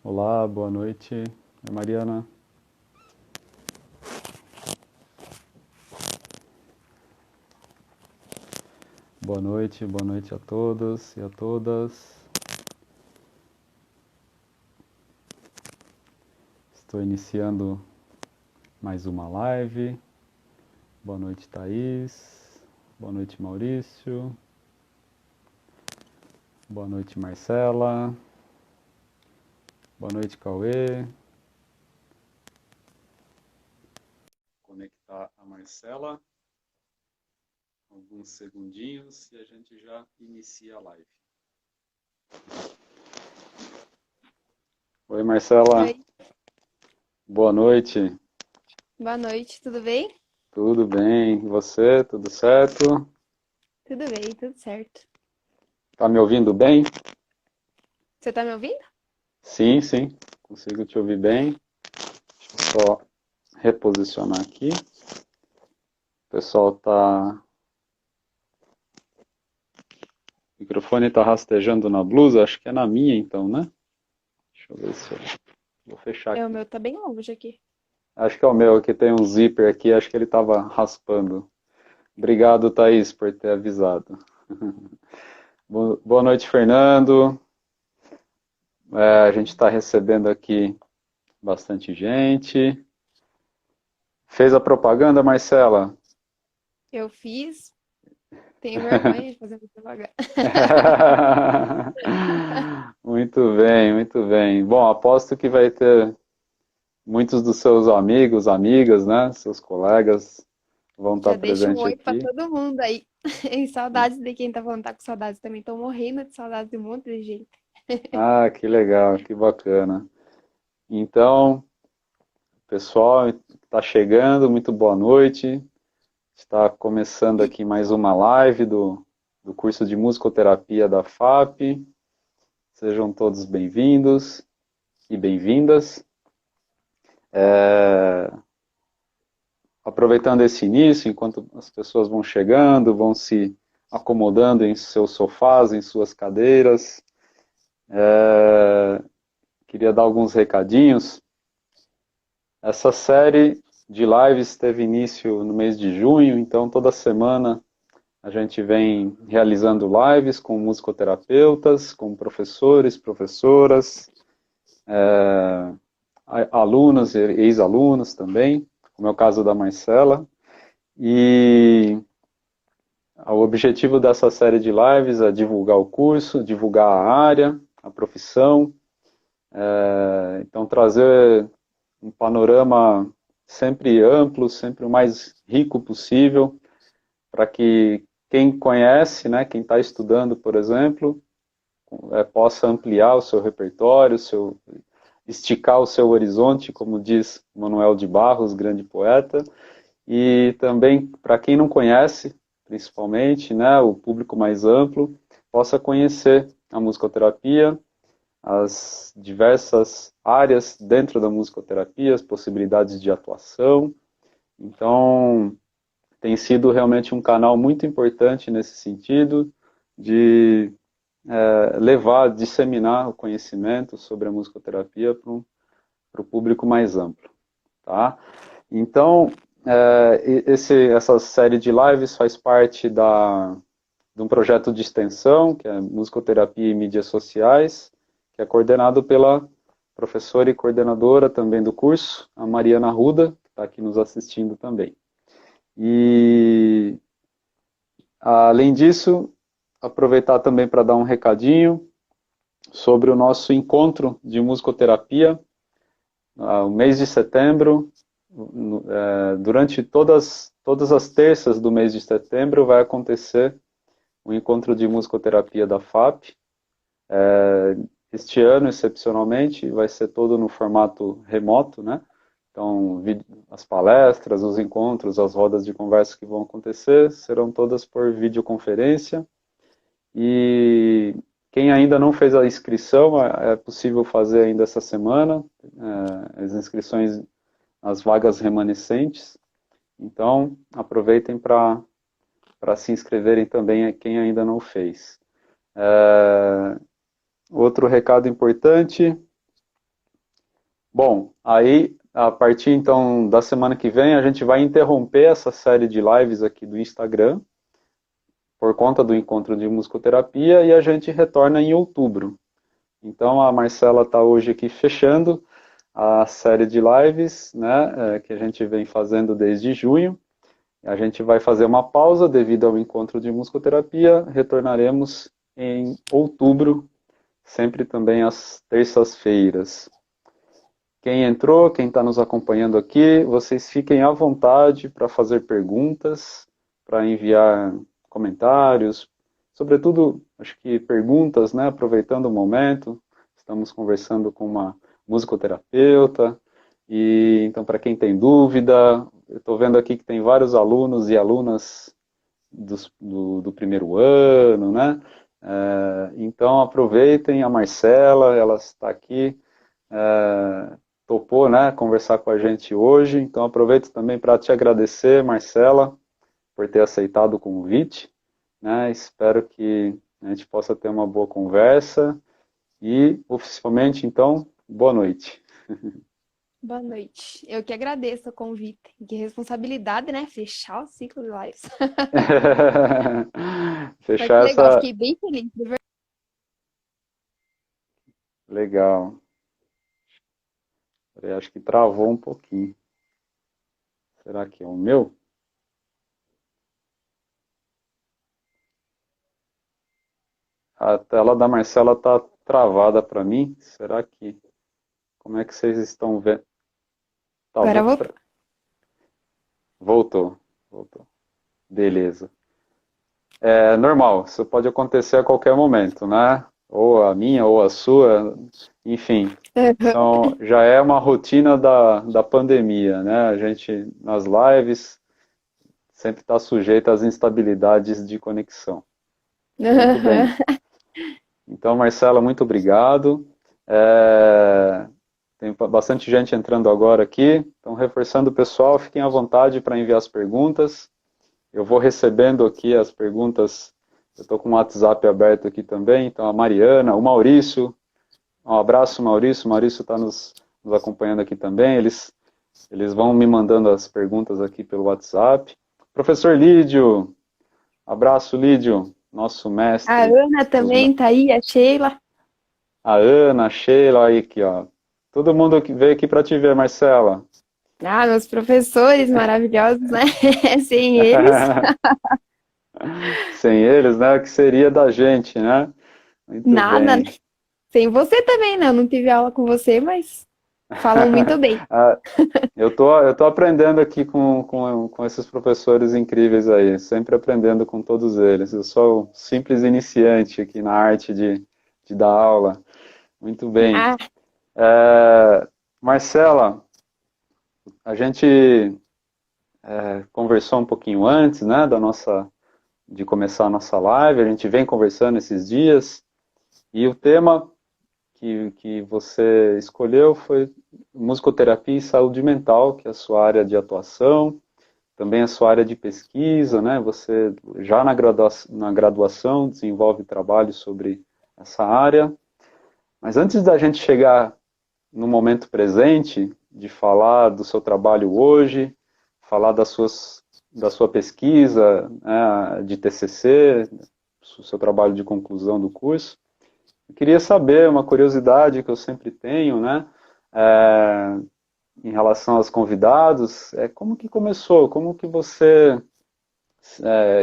Olá, boa noite. É Mariana. Boa noite a todos e a todas. Estou iniciando mais uma live. Boa noite, Thaís. Boa noite, Maurício. Boa noite, Marcela. Boa noite, Cauê. Conectar a Marcela. Alguns segundinhos e a gente já inicia a live. Oi, Marcela. Oi, Boa noite. boa noite, tudo bem? Tudo bem? E você? Tudo certo? Tudo bem, tudo certo. Tá me ouvindo bem? Você tá me ouvindo? Sim, sim. Consigo te ouvir bem. Deixa eu só reposicionar aqui. O pessoal tá. O microfone tá rastejando na blusa, acho que é na minha então, né? Deixa eu ver se eu vou fechar É, o aqui. meu tá bem longe aqui. Acho que é o meu, aqui tem um zíper aqui, acho que ele tava raspando. Obrigado, Thaís, por ter avisado. Boa noite, Fernando. A gente está recebendo aqui bastante gente. Fez a propaganda, Marcela? Eu fiz, tenho vergonha de fazer propaganda. Muito bem, muito bem. Bom, aposto que vai ter muitos dos seus amigos, amigas, né? Seus colegas vão estar Já deixa um presentes oi pra aqui. todo mundo aí. E saudades de quem tá falando, tá com saudades também. Tô morrendo de saudades de um monte de gente. Ah, que legal, que bacana. Então, pessoal, está chegando, muito boa noite. Está começando aqui mais uma live do curso de musicoterapia da FAP. Sejam todos bem-vindos e bem-vindas. Aproveitando esse início, enquanto as pessoas vão chegando, vão se acomodando em seus sofás, em suas cadeiras, queria dar alguns recadinhos. Essa série de lives teve início no mês de junho, então toda semana a gente vem realizando lives com musicoterapeutas, com professores, professoras, alunos e ex-alunos também, como é o caso da Marcela. E o objetivo dessa série de lives é divulgar o curso, divulgar a área, a profissão, então trazer um panorama sempre amplo, sempre o mais rico possível, para que quem conhece, né, quem está estudando, por exemplo, possa ampliar o seu repertório, esticar o seu horizonte, como diz Manuel de Barros, grande poeta, e também para quem não conhece, principalmente, né, o público mais amplo, possa conhecer a musicoterapia, as diversas áreas dentro da musicoterapia, as possibilidades de atuação. Então, tem sido realmente um canal muito importante nesse sentido, de levar, disseminar o conhecimento sobre a musicoterapia para o público mais amplo. Tá? Então, essa série de lives faz parte de um projeto de extensão, que é Musicoterapia e Mídias Sociais, que é coordenado pela professora e coordenadora também do curso, a Mariana Ruda, que está aqui nos assistindo também. E, além disso, aproveitar também para dar um recadinho sobre o nosso encontro de musicoterapia, o mês de setembro, durante todas as terças do mês de setembro, vai acontecer o encontro de musicoterapia da FAP. Este ano, excepcionalmente, vai ser todo no formato remoto, né? Então, as palestras, os encontros, as rodas de conversa que vão acontecer serão todas por videoconferência. E quem ainda não fez a inscrição, é possível fazer ainda essa semana, as inscrições, as vagas remanescentes. Então, aproveitem para se inscreverem também quem ainda não fez. Outro recado importante Bom, aí a partir então da semana que vem a gente vai interromper essa série de lives aqui do Instagram por conta do encontro de musicoterapia e a gente retorna em outubro. Então a Marcela está hoje aqui fechando a série de lives, né, que a gente vem fazendo desde junho. A gente vai fazer uma pausa devido ao encontro de musicoterapia. Retornaremos em outubro, sempre também às terças-feiras. Quem entrou, quem está nos acompanhando aqui, vocês fiquem à vontade para fazer perguntas, para enviar comentários, sobretudo, acho que perguntas, né, aproveitando o momento. Estamos conversando com uma musicoterapeuta, e então para quem tem dúvida, eu estou vendo aqui que tem vários alunos e alunas do primeiro ano, né? Então aproveitem a Marcela, ela está aqui, topou, né, conversar com a gente hoje, então aproveito também para te agradecer, Marcela, por ter aceitado o convite, né? Espero que a gente possa ter uma boa conversa e oficialmente, então, boa noite. Boa noite. Eu que agradeço o convite. Que responsabilidade, né? Fechar o ciclo de lives. Mas que Fechar legal, essa. fiquei bem feliz. De verdade. Legal. Peraí, acho que travou um pouquinho. Será que é o meu? A tela da Marcela está travada para mim. Será que. Como é que vocês estão vendo? Tá, Agora eu vou. voltou. Voltou. Beleza. É normal, isso pode acontecer a qualquer momento, né? Ou a minha, ou a sua, enfim. Já é uma rotina da pandemia, né? A gente, nas lives, sempre está sujeito às instabilidades de conexão. Muito bem. Então, Marcela, muito obrigado. Tem bastante gente entrando agora aqui. Então, reforçando o pessoal, fiquem à vontade para enviar as perguntas. Eu vou recebendo aqui as perguntas. Eu estou com o WhatsApp aberto aqui também. Então, a Mariana, o Maurício. Um abraço, Maurício. O Maurício está nos acompanhando aqui também. Eles vão me mandando as perguntas aqui pelo WhatsApp. Professor Lídio. Abraço, Lídio. Nosso A mestre. Ana também tá aí, a Sheila. A Ana, a Sheila, aí aqui, ó. Todo mundo que veio aqui para te ver, Marcela. Ah, meus professores maravilhosos, né? Sem eles, Sem eles, né? O que seria da gente, né? Muito nada, né? bem. Sem você também, né? Eu não tive aula com você, mas falam muito bem. Ah, eu tô aprendendo aqui com esses professores incríveis aí, sempre aprendendo com todos eles. Eu sou um simples iniciante aqui na arte de dar aula. Muito bem. Ah, Marcela, a gente conversou um pouquinho antes, né, de começar a nossa live, a gente vem conversando esses dias, e o tema que você escolheu foi musicoterapia e saúde mental, que é a sua área de atuação, também a sua área de pesquisa, né? Você já na graduação desenvolve trabalho sobre essa área. Mas antes da gente chegar no momento presente, de falar do seu trabalho hoje, falar da sua pesquisa, né, de TCC, do seu trabalho de conclusão do curso, eu queria saber, uma curiosidade que eu sempre tenho, né, em relação aos convidados, como que começou,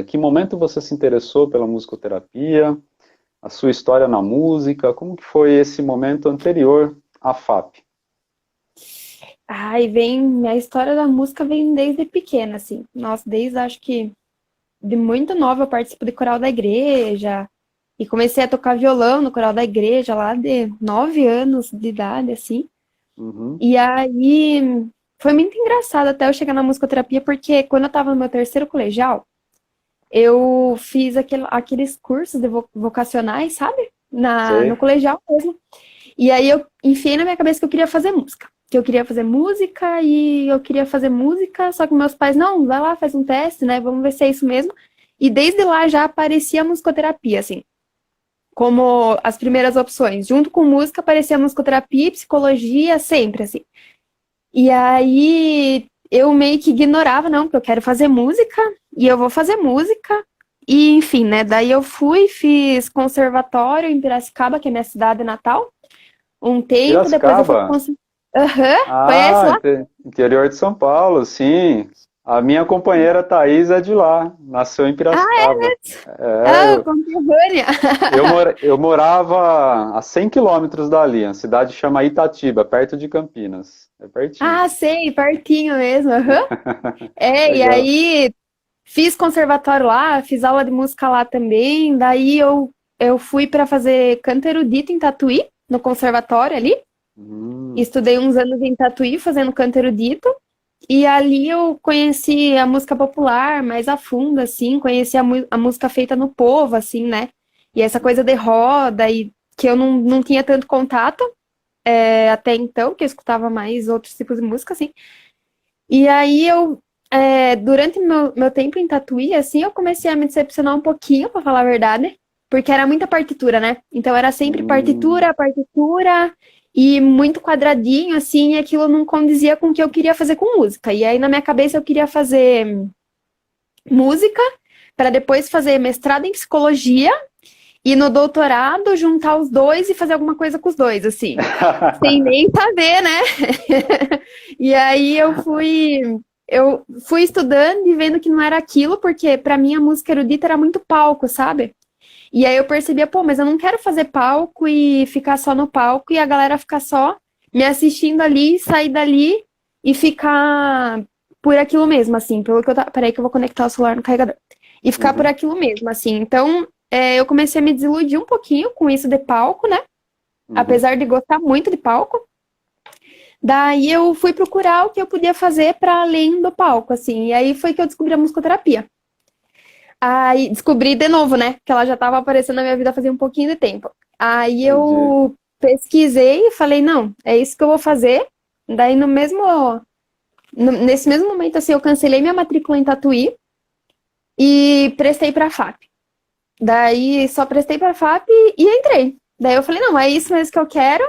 que momento você se interessou pela musicoterapia, a sua história na música, como que foi esse momento anterior à FAP? ai, vem, a história da música vem desde pequena, assim. Nossa, desde acho que de muito nova eu participo de coral da igreja e comecei a tocar violão no coral da igreja lá de 9 anos de idade, assim. Uhum, E aí foi muito engraçado até eu chegar na musicoterapia, porque quando eu tava no meu terceiro colegial, eu fiz aqueles cursos de vocacionais, sabe? No sei. colegial mesmo. E aí eu enfiei na minha cabeça que eu queria fazer música. Que eu queria fazer música e eu queria fazer música, só que meus pais, não, vai lá, faz um teste, né? Vamos ver se é isso mesmo. E desde lá já aparecia a musicoterapia, assim. como as primeiras opções. Junto com música aparecia musicoterapia e psicologia, sempre, assim. E aí eu meio que ignorava, não, porque eu quero fazer música, e eu vou fazer música. E, enfim, né? Daí eu fui, fiz conservatório em Piracicaba, que é minha cidade natal, um tempo, depois eu fui Piracicaba? Aham, conhece Ah, lá? interior de São Paulo, sim. A minha companheira Thaís é de lá, nasceu em Ah, Piracicaba. É, ah, conterrânea. eu morava a 100 quilômetros dali, a cidade chama Itatiba, perto de Campinas. É pertinho. Ah, sei, pertinho mesmo, aham. É, e Legal. aí fiz conservatório lá, fiz aula de música lá também. Daí eu fui para fazer canto erudito em Tatuí, no conservatório ali. Hum, Estudei uns anos em Tatuí fazendo canto erudito. E ali eu conheci a música popular mais a fundo, assim, conheci a música feita no povo, assim, né? E essa coisa de roda, e que eu não tinha tanto contato até então, que eu escutava mais outros tipos de música, assim. E aí durante meu tempo em Tatuí, assim, eu comecei a me decepcionar um pouquinho, pra falar a verdade, porque era muita partitura, né? Então era sempre hum. partitura, partitura, e muito quadradinho, assim, e aquilo não condizia com o que eu queria fazer com música. E aí na minha cabeça eu queria fazer música, para depois fazer mestrado em psicologia, e no doutorado juntar os dois e fazer alguma coisa com os dois, assim. Sem nem saber, né? E aí eu fui estudando e vendo que não era aquilo, porque pra mim a música erudita era muito palco, sabe? E aí eu percebia, pô, mas eu não quero fazer palco e ficar só no palco e a galera ficar só me assistindo ali, sair dali e ficar por aquilo mesmo, assim, pelo que eu Peraí que eu vou conectar o celular no carregador. E ficar por Uhum, aquilo mesmo, assim. Então, eu comecei a me desiludir um pouquinho com isso de palco, né? uhum. Apesar de gostar muito de palco. Daí eu fui procurar o que eu podia fazer para além do palco, assim. E aí foi que eu descobri a musicoterapia. Aí descobri de novo, né? Que ela já estava aparecendo na minha vida fazia um pouquinho de tempo. Aí Entendi. eu pesquisei e falei, não, é isso que eu vou fazer. Daí nesse mesmo momento, assim, eu cancelei minha matrícula em Tatuí e prestei para a FAP. Daí só prestei para a FAP e entrei. Daí eu falei, não, é isso mesmo que eu quero.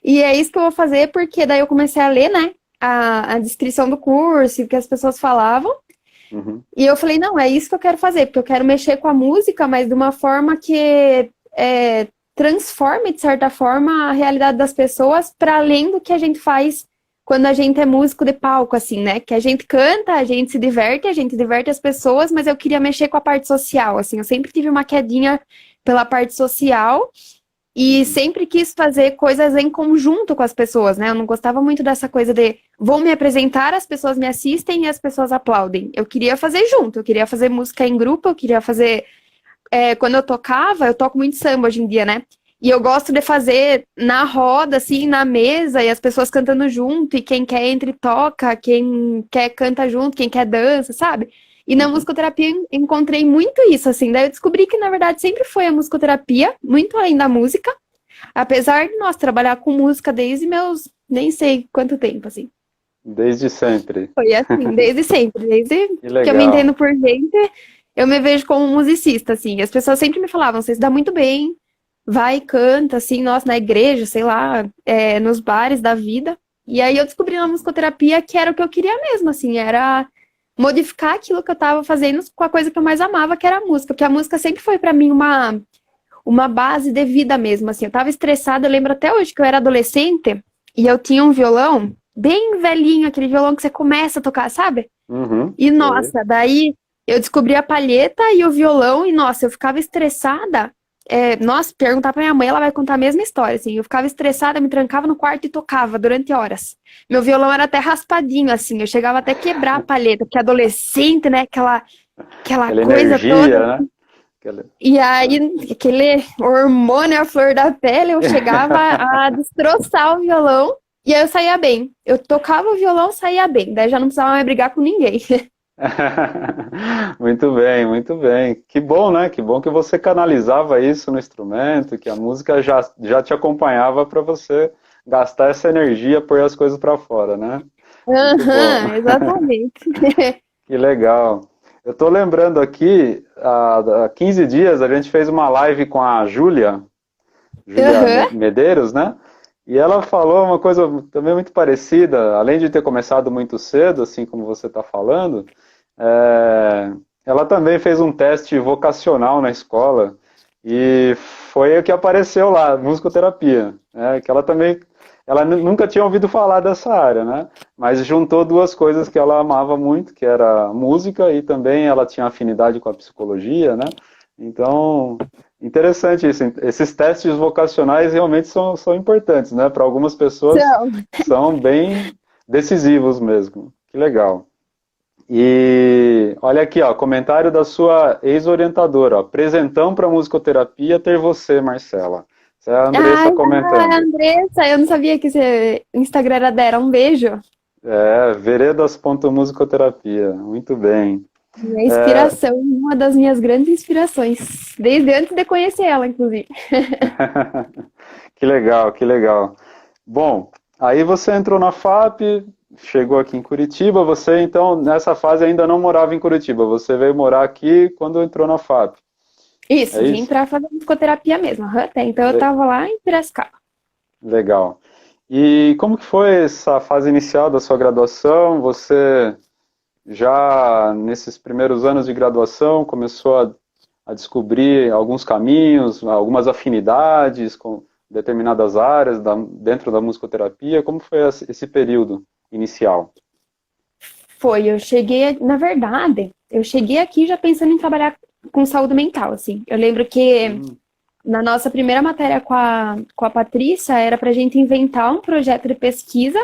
E é isso que eu vou fazer, porque daí eu comecei a ler, né, a descrição do curso, o que as pessoas falavam, Uhum. e eu falei, não, é isso que eu quero fazer, porque eu quero mexer com a música, mas de uma forma que transforme, de certa forma, a realidade das pessoas para além do que a gente faz quando a gente é músico de palco, assim, né? Que a gente canta, a gente se diverte, a gente diverte as pessoas, mas eu queria mexer com a parte social, assim, eu sempre tive uma quedinha pela parte social, e Uhum. sempre quis fazer coisas em conjunto com as pessoas, né? Eu não gostava muito dessa coisa de vou me apresentar, as pessoas me assistem e as pessoas aplaudem. Eu queria fazer junto, eu queria fazer música em grupo, eu queria fazer. Quando eu tocava, eu toco muito samba hoje em dia, né? E eu gosto de fazer na roda, assim, na mesa, e as pessoas cantando junto, e quem quer entra e toca, quem quer canta junto, quem quer dança, sabe? E na Uhum. musicoterapia eu encontrei muito isso, assim. Daí eu descobri que, na verdade, sempre foi a musicoterapia, muito além da música. Apesar de nós trabalhar com música desde meus, nem sei quanto tempo, assim. Desde sempre. Foi assim, desde sempre, desde Que que eu me legal. entendo por gente, eu me vejo como musicista, assim. As pessoas sempre me falavam, você se dá muito bem, vai e canta, assim, nossa, na igreja, sei lá, nos bares da vida. E aí eu descobri na musicoterapia que era o que eu queria mesmo, assim, era modificar aquilo que eu tava fazendo com a coisa que eu mais amava, que era a música, porque a música sempre foi para mim uma base de vida mesmo, assim. Eu tava estressada, eu lembro até hoje que eu era adolescente e eu tinha um violão bem velhinho, aquele violão que você começa a tocar, sabe? Uhum. E Sei. nossa, daí eu descobri a palheta e o violão e nossa, eu ficava estressada. Nossa, perguntar pra minha mãe, ela vai contar a mesma história, assim. Eu ficava estressada, me trancava no quarto e tocava durante horas. Meu violão era até raspadinho, assim. Eu chegava até a quebrar a palheta, porque adolescente, né? Aquela Aquela coisa energia, toda. né? Aquela... E aí, aquele hormônio à flor da pele, eu chegava a destroçar o violão e aí eu saía bem. Eu tocava o violão, saía bem. Daí já não precisava mais brigar com ninguém. Muito bem, muito bem. Que bom, né? Que bom que você canalizava isso no instrumento, que a música já te acompanhava para você gastar essa energia, pôr as coisas para fora, né? Muito bom. Aham, exatamente. Que legal. Eu tô lembrando aqui, há 15 dias a gente fez uma live com a Júlia Aham. Medeiros, né? E ela falou uma coisa também muito parecida, além de ter começado muito cedo, assim como você está falando, é, ela também fez um teste vocacional na escola e foi o que apareceu lá, musicoterapia, né? Que ela também, ela nunca tinha ouvido falar dessa área, né? Mas juntou duas coisas que ela amava muito, que era a música e também ela tinha afinidade com a psicologia, né? Então, interessante isso. Esses testes vocacionais realmente são importantes, né? Para algumas pessoas Então, são bem decisivos mesmo. Que legal. E olha aqui, ó, comentário da sua ex-orientadora, ó, presentão para musicoterapia ter você, Marcela. Essa é a Andressa ai, comentando. Andressa, eu não sabia que o Instagram era dela. Um beijo. É, veredas.musicoterapia. Muito bem. Minha inspiração, uma das minhas grandes inspirações. Desde antes de conhecer ela, inclusive. Que legal, que legal. Bom, aí você entrou na FAP, chegou aqui em Curitiba. Você, então, nessa fase ainda não morava em Curitiba. Você veio morar aqui quando entrou na FAP. É Isso, vim isso? pra fazer musicoterapia mesmo. Aham, até então eu Le- tava lá em Piracicaba. Legal. E como que foi essa fase inicial da sua graduação? Você já nesses primeiros anos de graduação começou a descobrir alguns caminhos, algumas afinidades com determinadas áreas dentro da musicoterapia? Como foi esse período inicial? Foi, eu cheguei, na verdade, eu cheguei aqui já pensando em trabalhar com saúde mental, assim. Eu lembro que Hum, na nossa primeira matéria com a Patrícia era pra gente inventar um projeto de pesquisa,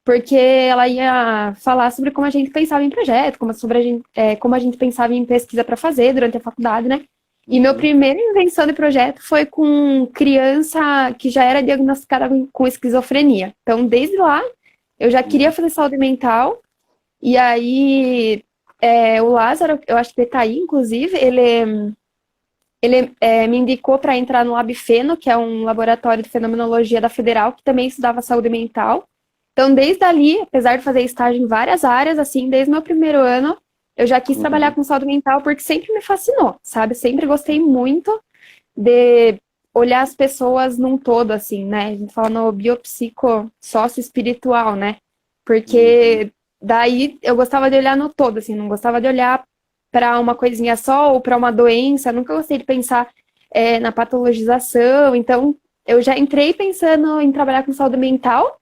porque ela ia falar sobre como a gente pensava em projeto, como a gente pensava em pesquisa para fazer durante a faculdade, né? E meu uhum, primeiro invenção de projeto foi com criança que já era diagnosticada com esquizofrenia. Então, desde lá, eu já queria uhum, fazer saúde mental. E aí, o Lázaro, eu acho que ele tá aí, inclusive, ele me indicou para entrar no LabFeno, que é um laboratório de fenomenologia da Federal, que também estudava saúde mental. Então, desde ali, apesar de fazer estágio em várias áreas, assim, desde meu primeiro ano, eu já quis trabalhar uhum, com saúde mental porque sempre me fascinou, sabe? Sempre gostei muito de olhar as pessoas num todo, assim, né? A gente fala no biopsico sócio-espiritual, né? uhum, Porque daí eu gostava de olhar no todo, assim, não gostava de olhar para uma coisinha só ou para uma doença, nunca gostei de pensar na patologização, então eu já entrei pensando em trabalhar com saúde mental,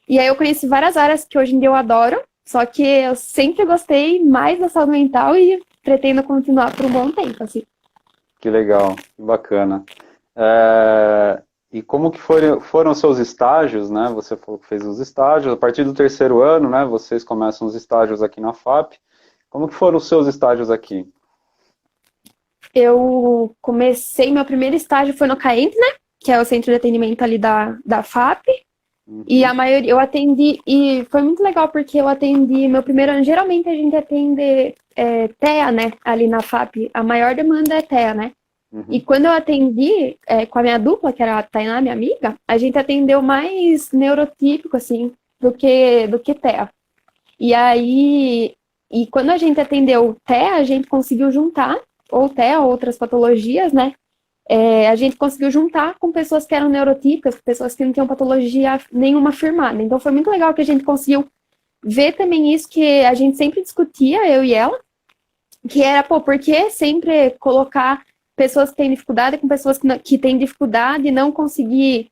e aí eu conheci várias áreas que hoje em dia eu adoro, só que eu sempre gostei mais da saúde mental e pretendo continuar por um bom tempo, assim. que legal, que bacana. E como que foram os seus estágios, né? Você falou que fez os estágios, a partir do terceiro ano, né? Vocês começam os estágios aqui na FAP. Como que foram os seus estágios aqui? Eu comecei, meu primeiro estágio foi no CAENT, né? Que é o centro de atendimento ali da FAP. E a Uhum, maioria, eu atendi, e foi muito legal porque eu atendi meu primeiro ano. Geralmente a gente atende TEA, né? Ali na FAP, a maior demanda é TEA, né? E uhum, quando eu atendi com a minha dupla, que era a Tainá, minha amiga, a gente atendeu mais neurotípico, assim, do que TEA. E aí, e quando a gente atendeu TEA, a gente conseguiu juntar, ou TEA, outras patologias, né? A gente conseguiu juntar com pessoas que eram neurotípicas, pessoas que não tinham patologia nenhuma firmada. Então foi muito legal que a gente conseguiu ver também isso que a gente sempre discutia, eu e ela, que era, pô, por que sempre colocar pessoas que têm dificuldade com pessoas que têm dificuldade e não conseguir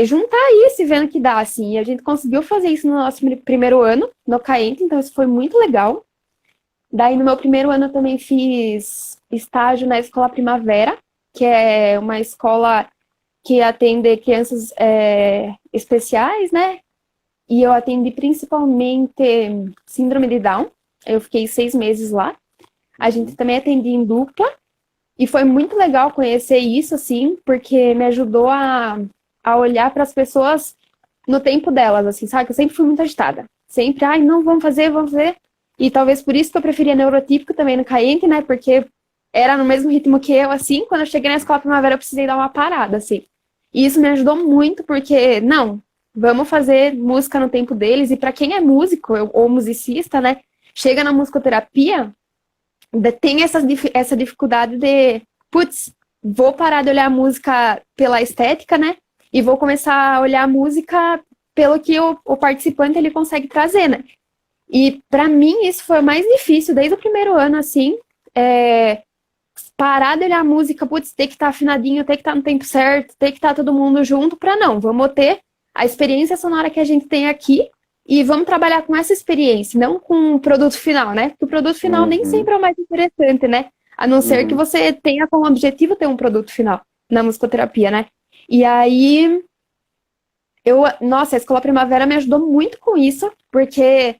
juntar isso e vendo que dá, assim. E a gente conseguiu fazer isso no nosso primeiro ano, no CAENT, então isso foi muito legal. Daí, no meu primeiro ano, eu também fiz estágio na Escola Primavera, que é uma escola que atende crianças especiais, né? E eu atendi principalmente síndrome de Down. Eu fiquei 6 meses lá. A gente uhum, também atendia em dupla. E foi muito legal conhecer isso, assim, porque me ajudou a olhar para as pessoas no tempo delas, assim, sabe? Eu sempre fui muito agitada. Sempre, ai, não, vamos fazer, vamos fazer. E talvez por isso que eu preferia neurotípico também no Caente, né? Porque era no mesmo ritmo que eu, assim. Quando eu cheguei na escola primavera, eu precisei dar uma parada, assim. E isso me ajudou muito, porque, não, vamos fazer música no tempo deles. E para quem é músico ou musicista, né? Chega na musicoterapia, tem essa dificuldade de, putz, vou parar de olhar a música pela estética, né? E vou começar a olhar a música pelo que o participante ele consegue trazer, né? E para mim isso foi o mais difícil desde o primeiro ano, assim, parar de olhar a música, putz, tem que estar afinadinho, tem que estar no tempo certo, tem que estar todo mundo junto, para não, vamos ter a experiência sonora que a gente tem aqui e vamos trabalhar com essa experiência, não com o produto final, né? Porque o produto final nem Uhum, sempre é o mais interessante, né? A não ser que uhum, você tenha como objetivo ter um produto final na musicoterapia, né? E aí, nossa, a Escola Primavera me ajudou muito com isso, porque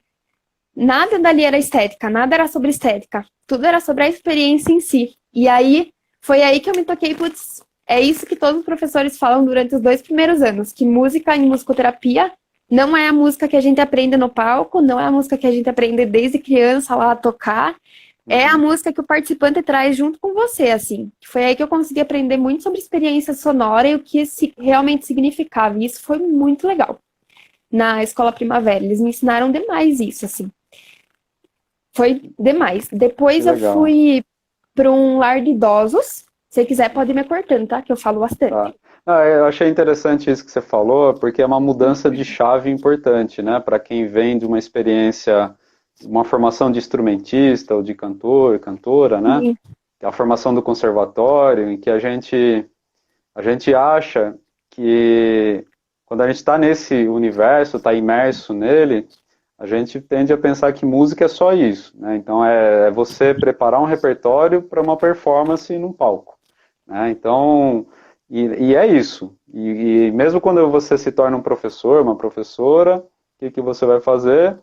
nada dali era estética, nada era sobre estética. Tudo era sobre a experiência em si. E aí, foi aí que eu me toquei, putz, é isso que todos os professores falam durante os 2 primeiros anos, que música em musicoterapia não é a música que a gente aprende no palco, não é a música que a gente aprende desde criança lá a tocar, é a uhum. música que o participante traz junto com você, assim. Foi aí que eu consegui aprender muito sobre experiência sonora e o que realmente significava. E isso foi muito legal na Escola Primavera. Eles me ensinaram demais isso, assim. Foi demais. Que Depois eu legal. fui para um lar de idosos. Se você quiser, pode ir me cortando, tá? Que eu falo Tá. bastante. Ah, eu achei interessante isso que você falou, porque é uma mudança de chave importante, né? Para quem vem de uma experiência, uma formação de instrumentista ou de cantor, cantora, né? Sim. A formação do conservatório, em que a gente acha que quando a gente está nesse universo, está imerso nele, a gente tende a pensar que música é só isso, né? Então é você preparar um repertório para uma performance num palco, né? Então, e é isso. E mesmo quando você se torna um professor, uma professora, o que você vai fazer?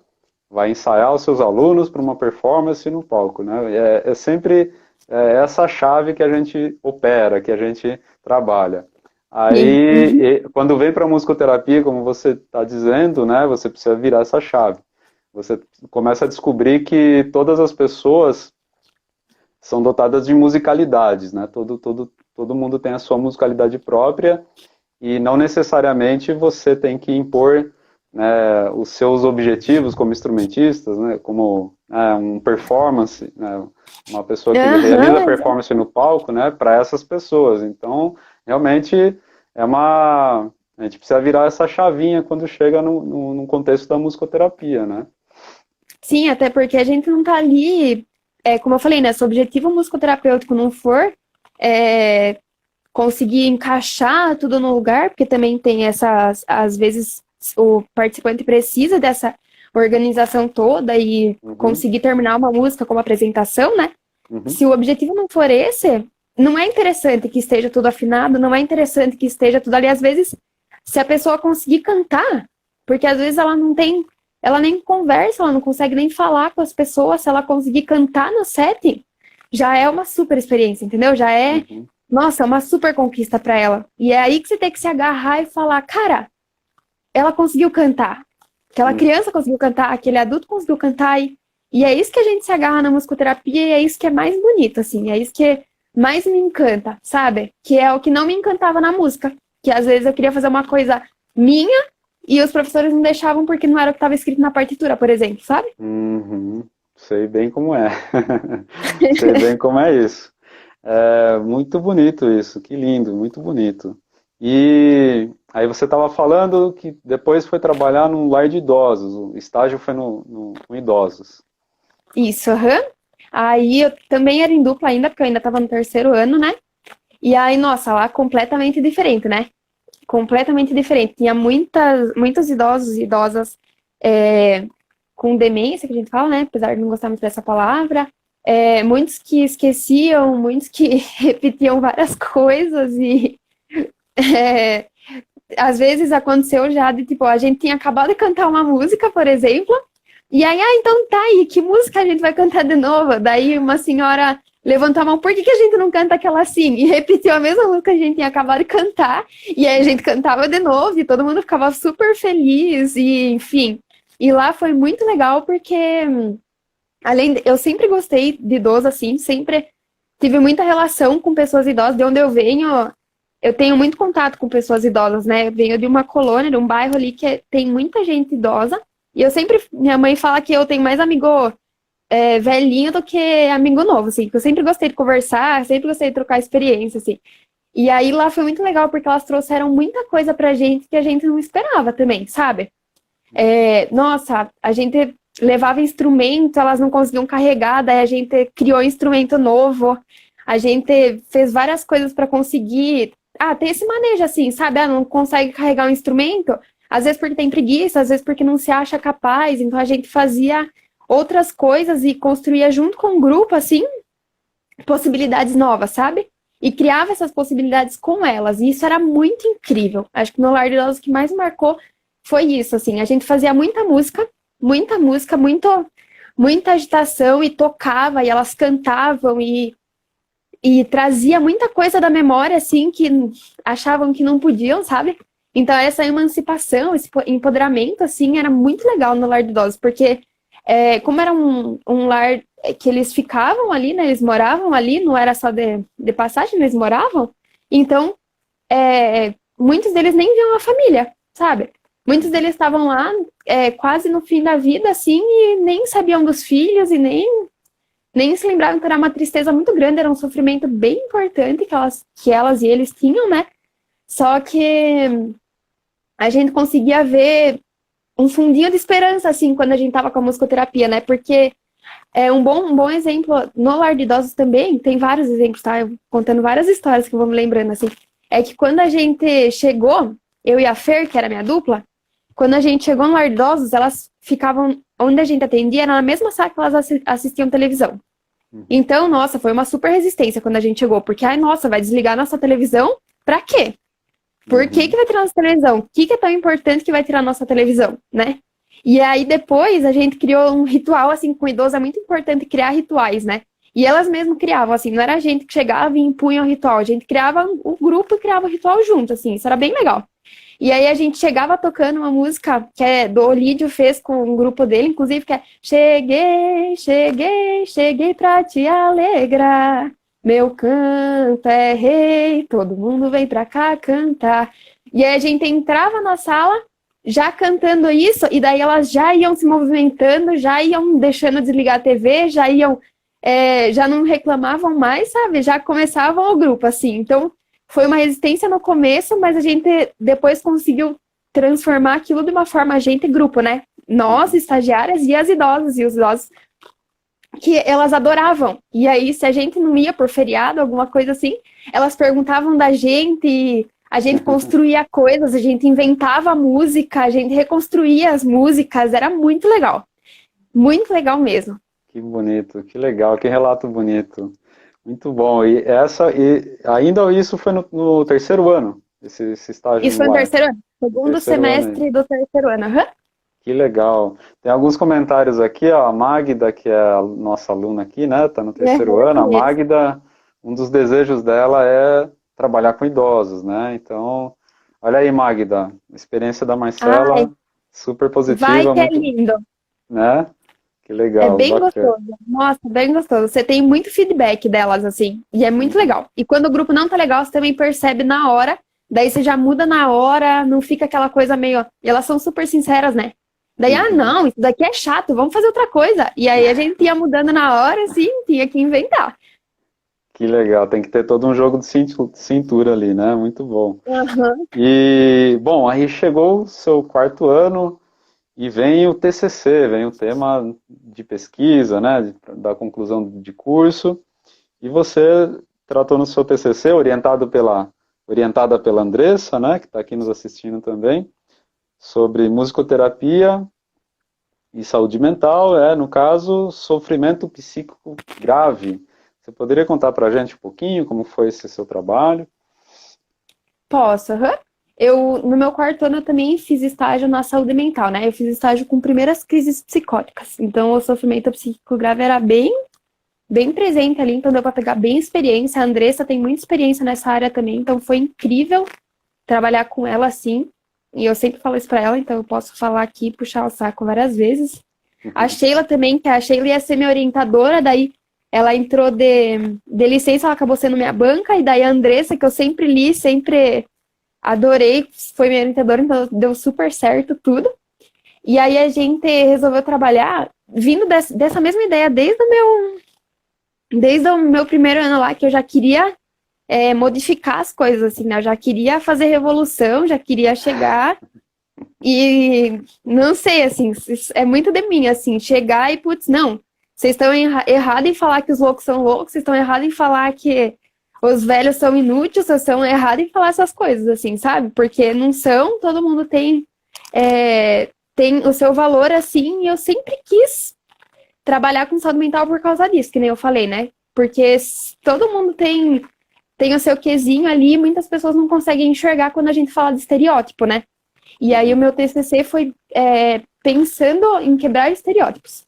Vai ensaiar os seus alunos para uma performance no palco, né? É sempre essa chave que a gente opera, que a gente trabalha. Sim. Aí, Uhum. quando vem para a musicoterapia, como você está dizendo, né, você precisa virar essa chave. Você começa a descobrir que todas as pessoas são dotadas de musicalidades, né? Todo mundo tem a sua musicalidade própria e não necessariamente você tem que impor, né, os seus objetivos como instrumentistas, né, como um performance, né, uma pessoa que realiza Aham, performance no palco, né, para essas pessoas. Então, realmente a gente precisa virar essa chavinha quando chega no contexto da musicoterapia, né? sim, até porque a gente não tá ali, como eu falei, né? Se o objetivo musicoterapêutico não for é, conseguir encaixar tudo no lugar, porque também tem essas, às vezes o participante precisa dessa organização toda e Uhum, conseguir terminar uma música como apresentação, né? uhum, Se o objetivo não for esse, não é interessante que esteja tudo afinado, não é interessante que esteja tudo ali. Às vezes, se a pessoa conseguir cantar, porque às vezes ela não tem, ela nem conversa, ela não consegue nem falar com as pessoas, se ela conseguir cantar no set, já é uma super experiência, entendeu? Já é, uhum, nossa, uma super conquista para ela. E é aí que você tem que se agarrar e falar, cara, ela conseguiu cantar. Aquela uhum. criança conseguiu cantar, aquele adulto conseguiu cantar. E é isso que a gente se agarra na musicoterapia e é isso que é mais bonito, assim. É isso que mais me encanta, sabe? Que é o que não me encantava na música. Que às vezes eu queria fazer uma coisa minha e os professores não deixavam porque não era o que estava escrito na partitura, por exemplo, sabe? Uhum. Sei bem como é. Sei bem como é isso. É muito bonito isso, que lindo, muito bonito. E aí você estava falando que depois foi trabalhar num lar de idosos, o estágio foi com idosos. Isso, aham. Aí eu também era em dupla ainda, porque eu ainda estava no terceiro ano, né? E aí, nossa, lá completamente diferente, né? Completamente diferente. Tinha muitos idosos e idosas é, com demência, que a gente fala, né? Apesar de não gostar muito dessa palavra. Muitos que esqueciam, muitos que repetiam várias coisas e é, às vezes aconteceu já de, tipo, a gente tinha acabado de cantar uma música, por exemplo, e aí, então tá aí, que música a gente vai cantar de novo? Daí uma senhora levantou a mão, por que a gente não canta aquela assim? E repetiu a mesma música que a gente tinha acabado de cantar, e aí a gente cantava de novo, e todo mundo ficava super feliz, e enfim. E lá foi muito legal, porque eu sempre gostei de idoso, assim, sempre tive muita relação com pessoas idosas, de onde eu venho, eu tenho muito contato com pessoas idosas, né? Eu venho de uma colônia, de um bairro ali que tem muita gente idosa. E eu sempre, minha mãe fala que eu tenho mais amigo velhinho do que amigo novo, assim. Porque eu sempre gostei de conversar, sempre gostei de trocar experiência, assim. E aí lá foi muito legal, porque elas trouxeram muita coisa pra gente que a gente não esperava também, sabe? Nossa, a gente levava instrumento, elas não conseguiam carregar, daí a gente criou instrumento novo, a gente fez várias coisas para conseguir. Ter esse manejo assim, sabe? Não consegue carregar um instrumento, às vezes porque tem preguiça, às vezes porque não se acha capaz, então a gente fazia outras coisas e construía junto com o grupo, assim, possibilidades novas, sabe? E criava essas possibilidades com elas, e isso era muito incrível. Acho que no Lar de Idosos o que mais marcou foi isso, assim, a gente fazia muita música, muita agitação e tocava, e elas cantavam e trazia muita coisa da memória, assim, que achavam que não podiam, sabe? Então essa emancipação, esse empoderamento, assim, era muito legal no Lar de Idosos, porque como era um lar que eles ficavam ali, né, eles moravam ali, não era só de passagem, eles moravam, então muitos deles nem viam a família, sabe? Muitos deles estavam lá quase no fim da vida, assim, e nem sabiam dos filhos e nem se lembravam que era uma tristeza muito grande, era um sofrimento bem importante que elas e eles tinham, né? Só que a gente conseguia ver um fundinho de esperança, assim, quando a gente tava com a musicoterapia, né? Porque um bom exemplo, no Lar de Idosos também, tem vários exemplos, tá? Eu contando várias histórias que eu vou me lembrando, assim. É que quando a gente chegou, eu e a Fer, que era minha dupla, quando a gente chegou no Lar de Idosos, elas ficavam, onde a gente atendia, era na mesma sala que elas assistiam televisão. Então, nossa, foi uma super resistência quando a gente chegou, porque, nossa, vai desligar nossa televisão? Pra quê? Por que vai tirar nossa televisão? O que é tão importante que vai tirar nossa televisão, né? E aí depois a gente criou um ritual, assim, com idoso é muito importante criar rituais, né? E elas mesmas criavam, assim, não era a gente que chegava e impunha o ritual, a gente criava o grupo e criava o ritual junto, assim, isso era bem legal. E aí a gente chegava tocando uma música que do Olídio fez com um grupo dele, inclusive, que é Cheguei, cheguei, cheguei pra te alegrar. Meu canto é rei, todo mundo vem pra cá cantar. E aí a gente entrava na sala já cantando isso, e daí elas já iam se movimentando, já iam deixando desligar a TV, já não reclamavam mais, sabe? Já começavam o grupo, assim. Então, foi uma resistência no começo, mas a gente depois conseguiu transformar aquilo de uma forma, a gente grupo, né? Nós, estagiárias, e as idosas, e os idosos, que elas adoravam. E aí, se a gente não ia por feriado, alguma coisa assim, elas perguntavam da gente, a gente construía coisas, a gente inventava música, a gente reconstruía as músicas, era muito legal mesmo. Que bonito, que legal, que relato bonito. Muito bom. E ainda isso foi no terceiro ano, esse estágio Isso no foi no lar. terceiro ano. Segundo Terceiro ano aí. semestre do terceiro ano. Uhum. Que legal. Tem alguns comentários aqui, ó, a Magda, que é a nossa aluna aqui, né, tá no terceiro ano. A Magda, um dos desejos dela é trabalhar com idosos, né? Então, olha aí, Magda, a experiência da Marcela, super positiva, Vai que é muito, lindo. né? Que É legal, bem bacana. gostoso. Nossa, bem gostoso. Você tem muito feedback delas, assim. E é muito legal. E quando o grupo não tá legal, você também percebe na hora. Daí você já muda na hora, não fica aquela coisa meio. E elas são super sinceras, né? Daí, não, isso daqui é chato, vamos fazer outra coisa. E aí a gente ia mudando na hora, assim, tinha que inventar. Que legal, tem que ter todo um jogo de cintura ali, né? Muito bom. Uhum. E, bom, aí chegou o seu quarto ano e vem o TCC, vem o tema de pesquisa, né? Da conclusão de curso. E você tratou no seu TCC, orientada pela Andressa, né? Que está aqui nos assistindo também, sobre musicoterapia e saúde mental, no caso, sofrimento psíquico grave. Você poderia contar para a gente um pouquinho como foi esse seu trabalho? Posso, uhum. No meu quarto ano, eu também fiz estágio na saúde mental, né? Eu fiz estágio com primeiras crises psicóticas. Então, o sofrimento psíquico grave era bem presente ali, então deu para pegar bem experiência. A Andressa tem muita experiência nessa área também, então foi incrível trabalhar com ela assim. E eu sempre falo isso para ela, então eu posso falar aqui e puxar o saco várias vezes. A Sheila também, que a Sheila ia ser minha orientadora, daí ela entrou de licença, ela acabou sendo minha banca, e daí a Andressa, que eu sempre li, sempre adorei, foi minha orientadora, então deu super certo tudo. E aí a gente resolveu trabalhar vindo dessa mesma ideia desde o meu primeiro ano lá, que eu já queria modificar as coisas, assim, né? Eu já queria fazer revolução, já queria chegar e não sei, assim, é muito de mim, assim, chegar e, putz, não, vocês estão errados em falar que os loucos são loucos, vocês estão errados em falar que os velhos são inúteis, vocês estão errados em falar essas coisas, assim, sabe? Porque não são, todo mundo tem o seu valor, assim, e eu sempre quis trabalhar com saúde mental por causa disso, que nem eu falei, né? Porque todo mundo tem o seu quezinho ali, muitas pessoas não conseguem enxergar quando a gente fala de estereótipo, né? E aí o meu TCC foi pensando em quebrar estereótipos.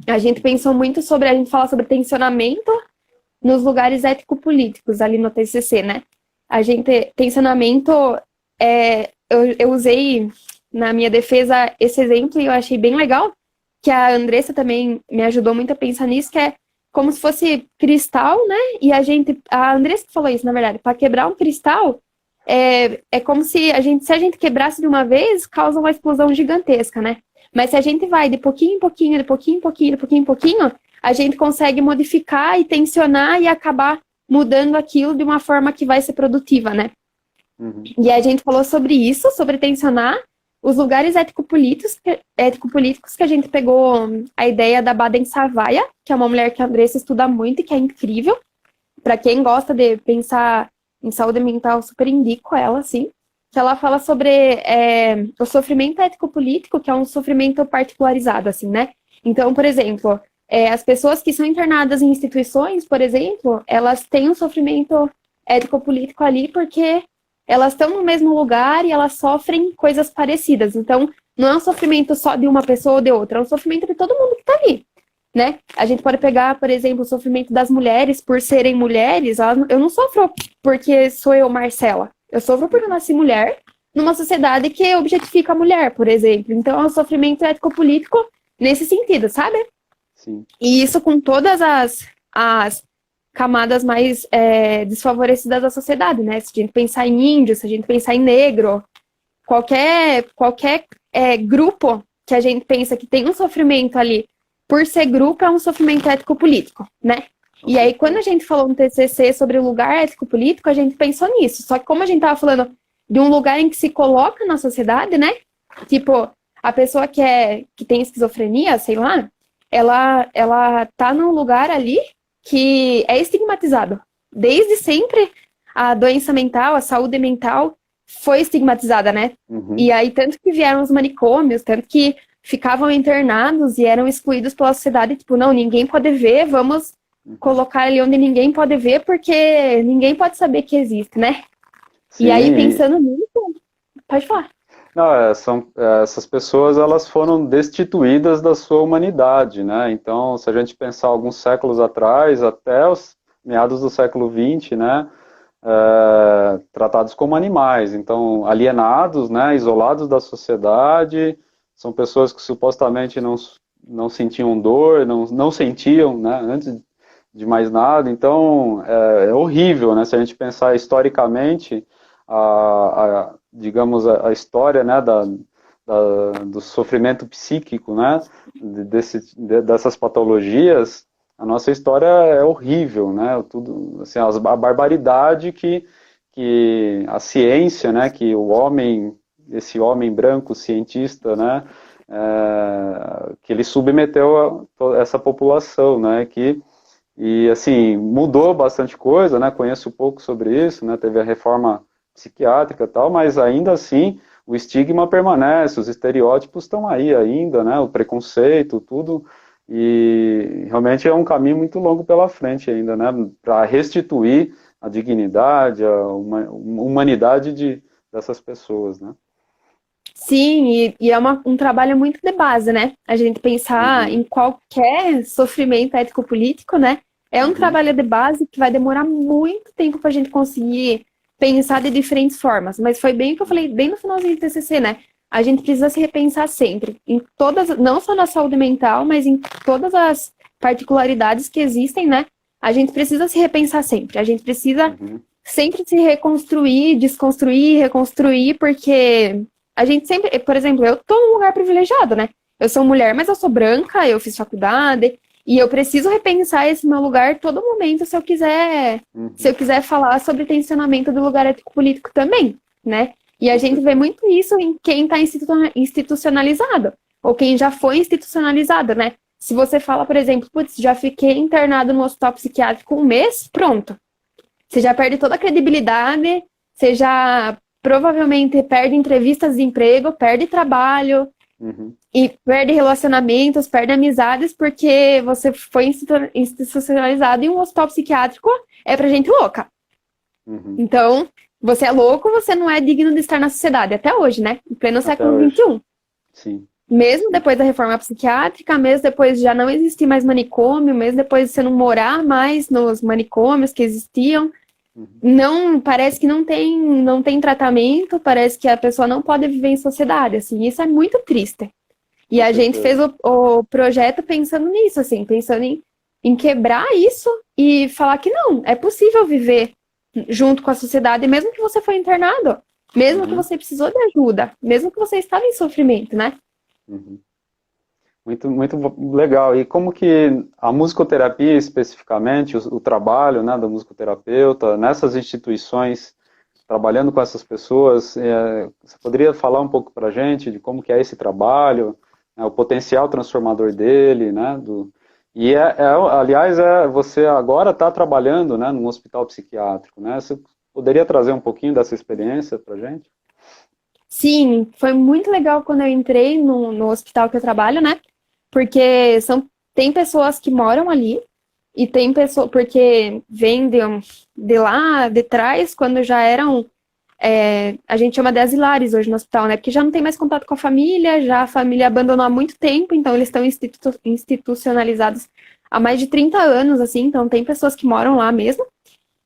A gente pensou muito sobre, a gente fala sobre tensionamento nos lugares ético-políticos ali no TCC, né? A gente, tensionamento, eu usei na minha defesa esse exemplo e eu achei bem legal, que a Andressa também me ajudou muito a pensar nisso, que é como se fosse cristal, né? E a Andressa que falou isso, na verdade, para quebrar um cristal, é como se a gente quebrasse de uma vez, causa uma explosão gigantesca, né? Mas se a gente vai de pouquinho em pouquinho, de pouquinho em pouquinho, de pouquinho em pouquinho, a gente consegue modificar e tensionar e acabar mudando aquilo de uma forma que vai ser produtiva, né? Uhum. E a gente falou sobre isso, sobre tensionar os lugares ético-políticos que a gente pegou a ideia da Baden Savaia, que é uma mulher que a Andressa estuda muito e que é incrível. Para quem gosta de pensar em saúde mental, super indico ela, assim. Que ela fala sobre o sofrimento ético-político, que é um sofrimento particularizado, assim, né? Então, por exemplo, as pessoas que são internadas em instituições, por exemplo, elas têm um sofrimento ético-político ali porque elas estão no mesmo lugar e elas sofrem coisas parecidas. Então, não é um sofrimento só de uma pessoa ou de outra, é um sofrimento de todo mundo que está ali, né? A gente pode pegar, por exemplo, o sofrimento das mulheres por serem mulheres. Eu não sofro porque sou eu, Marcela. Eu sofro porque eu nasci mulher numa sociedade que objetifica a mulher, por exemplo. Então, é um sofrimento ético-político nesse sentido, sabe? Sim. E isso com todas as camadas mais desfavorecidas da sociedade, né? Se a gente pensar em índio, se a gente pensar em negro, qualquer grupo que a gente pensa que tem um sofrimento ali, por ser grupo, é um sofrimento ético-político, né? E aí, quando a gente falou no TCC sobre o lugar ético-político, a gente pensou nisso. Só que como a gente estava falando de um lugar em que se coloca na sociedade, né? Tipo, a pessoa que tem esquizofrenia, sei lá, ela tá num lugar ali que é estigmatizado. Desde sempre, a doença mental, a saúde mental foi estigmatizada, né? Uhum. E aí, tanto que vieram os manicômios, tanto que ficavam internados e eram excluídos pela sociedade, tipo, não, ninguém pode ver, vamos colocar ali onde ninguém pode ver, porque ninguém pode saber que existe, né? Sim. E aí, pensando nisso, pode falar. Não, essas pessoas elas foram destituídas da sua humanidade, né? Então, se a gente pensar alguns séculos atrás, até os meados do século XX, né? Tratados como animais, então alienados, né? Isolados da sociedade, são pessoas que supostamente não sentiam dor, não sentiam, né? Antes de mais nada, então é horrível, né? Se a gente pensar historicamente, digamos, a história, né, do sofrimento psíquico, né, dessas patologias, a nossa história é horrível, né? Tudo, assim, a barbaridade que a ciência, né, que o homem, esse homem branco cientista, né, que ele submeteu a essa população, né, e assim, mudou bastante coisa, né? Conheço um pouco sobre isso, né? Teve a reforma psiquiátrica e tal, mas ainda assim o estigma permanece, os estereótipos estão aí ainda, né? O preconceito, tudo, e realmente é um caminho muito longo pela frente ainda, né? Para restituir a dignidade, a humanidade dessas pessoas, né? Sim, e é um trabalho muito de base, né? A gente pensar em qualquer sofrimento ético-político, né? É um trabalho de base que vai demorar muito tempo para a gente conseguir pensar de diferentes formas. Mas foi bem o que eu falei, bem no finalzinho do TCC, né? A gente precisa se repensar sempre, em todas, não só na saúde mental, mas em todas as particularidades que existem, né? A gente precisa se repensar sempre. A gente precisa sempre se reconstruir, desconstruir, reconstruir, porque a gente sempre, por exemplo, eu tô num lugar privilegiado, né? Eu sou mulher, mas eu sou branca, eu fiz faculdade, e eu preciso repensar esse meu lugar todo momento se eu quiser falar sobre tensionamento do lugar ético-político também, né? E a gente vê muito isso em quem está institucionalizado, ou quem já foi institucionalizado, né? Se você fala, por exemplo, putz, já fiquei internado no hospital psiquiátrico 1 mês, pronto. Você já perde toda a credibilidade, você já provavelmente perde entrevistas de emprego, perde trabalho, e perde relacionamentos, perde amizades, porque você foi institucionalizado em um hospital psiquiátrico, é pra gente louca. Então, você é louco, você não é digno de estar na sociedade, até hoje, né? Em pleno século XXI. Sim. Mesmo depois da reforma psiquiátrica, mesmo depois de já não existir mais manicômio, mesmo depois de você não morar mais nos manicômios que existiam, não, parece que não tem tratamento, parece que a pessoa não pode viver em sociedade, assim, isso é muito triste. E a gente fez o projeto pensando nisso, assim, pensando em quebrar isso e falar que não, é possível viver junto com a sociedade, mesmo que você foi internado, mesmo que você precisou de ajuda, mesmo que você estava em sofrimento, né? Muito, muito legal. E como que a musicoterapia especificamente, o trabalho, né, do musicoterapeuta, nessas instituições, trabalhando com essas pessoas, você poderia falar um pouco para a gente de como que é esse trabalho, né, o potencial transformador dele, né, aliás, você agora está trabalhando, né, num hospital psiquiátrico, né? Você poderia trazer um pouquinho dessa experiência para a gente? Sim, foi muito legal quando eu entrei no hospital que eu trabalho, né? Porque tem pessoas que moram ali e tem pessoas, porque vêm de lá, de trás, quando já eram, a gente chama de asilares hoje no hospital, né? Porque já não tem mais contato com a família, já a família abandonou há muito tempo, então eles estão institucionalizados há mais de 30 anos, assim, então tem pessoas que moram lá mesmo.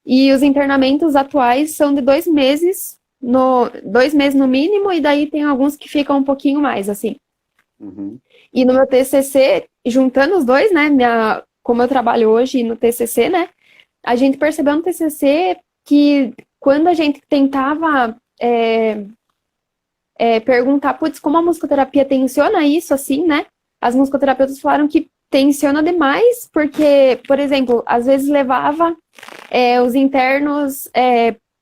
E os internamentos atuais são de 2 meses, 2 meses no mínimo, e daí tem alguns que ficam um pouquinho mais, assim. E no meu TCC, juntando os dois, né, como eu trabalho hoje no TCC, né, a gente percebeu no TCC que quando a gente tentava perguntar, putz, como a musicoterapia tensiona isso, assim, né, as musicoterapeutas falaram que tensiona demais, porque, por exemplo, às vezes levava os internos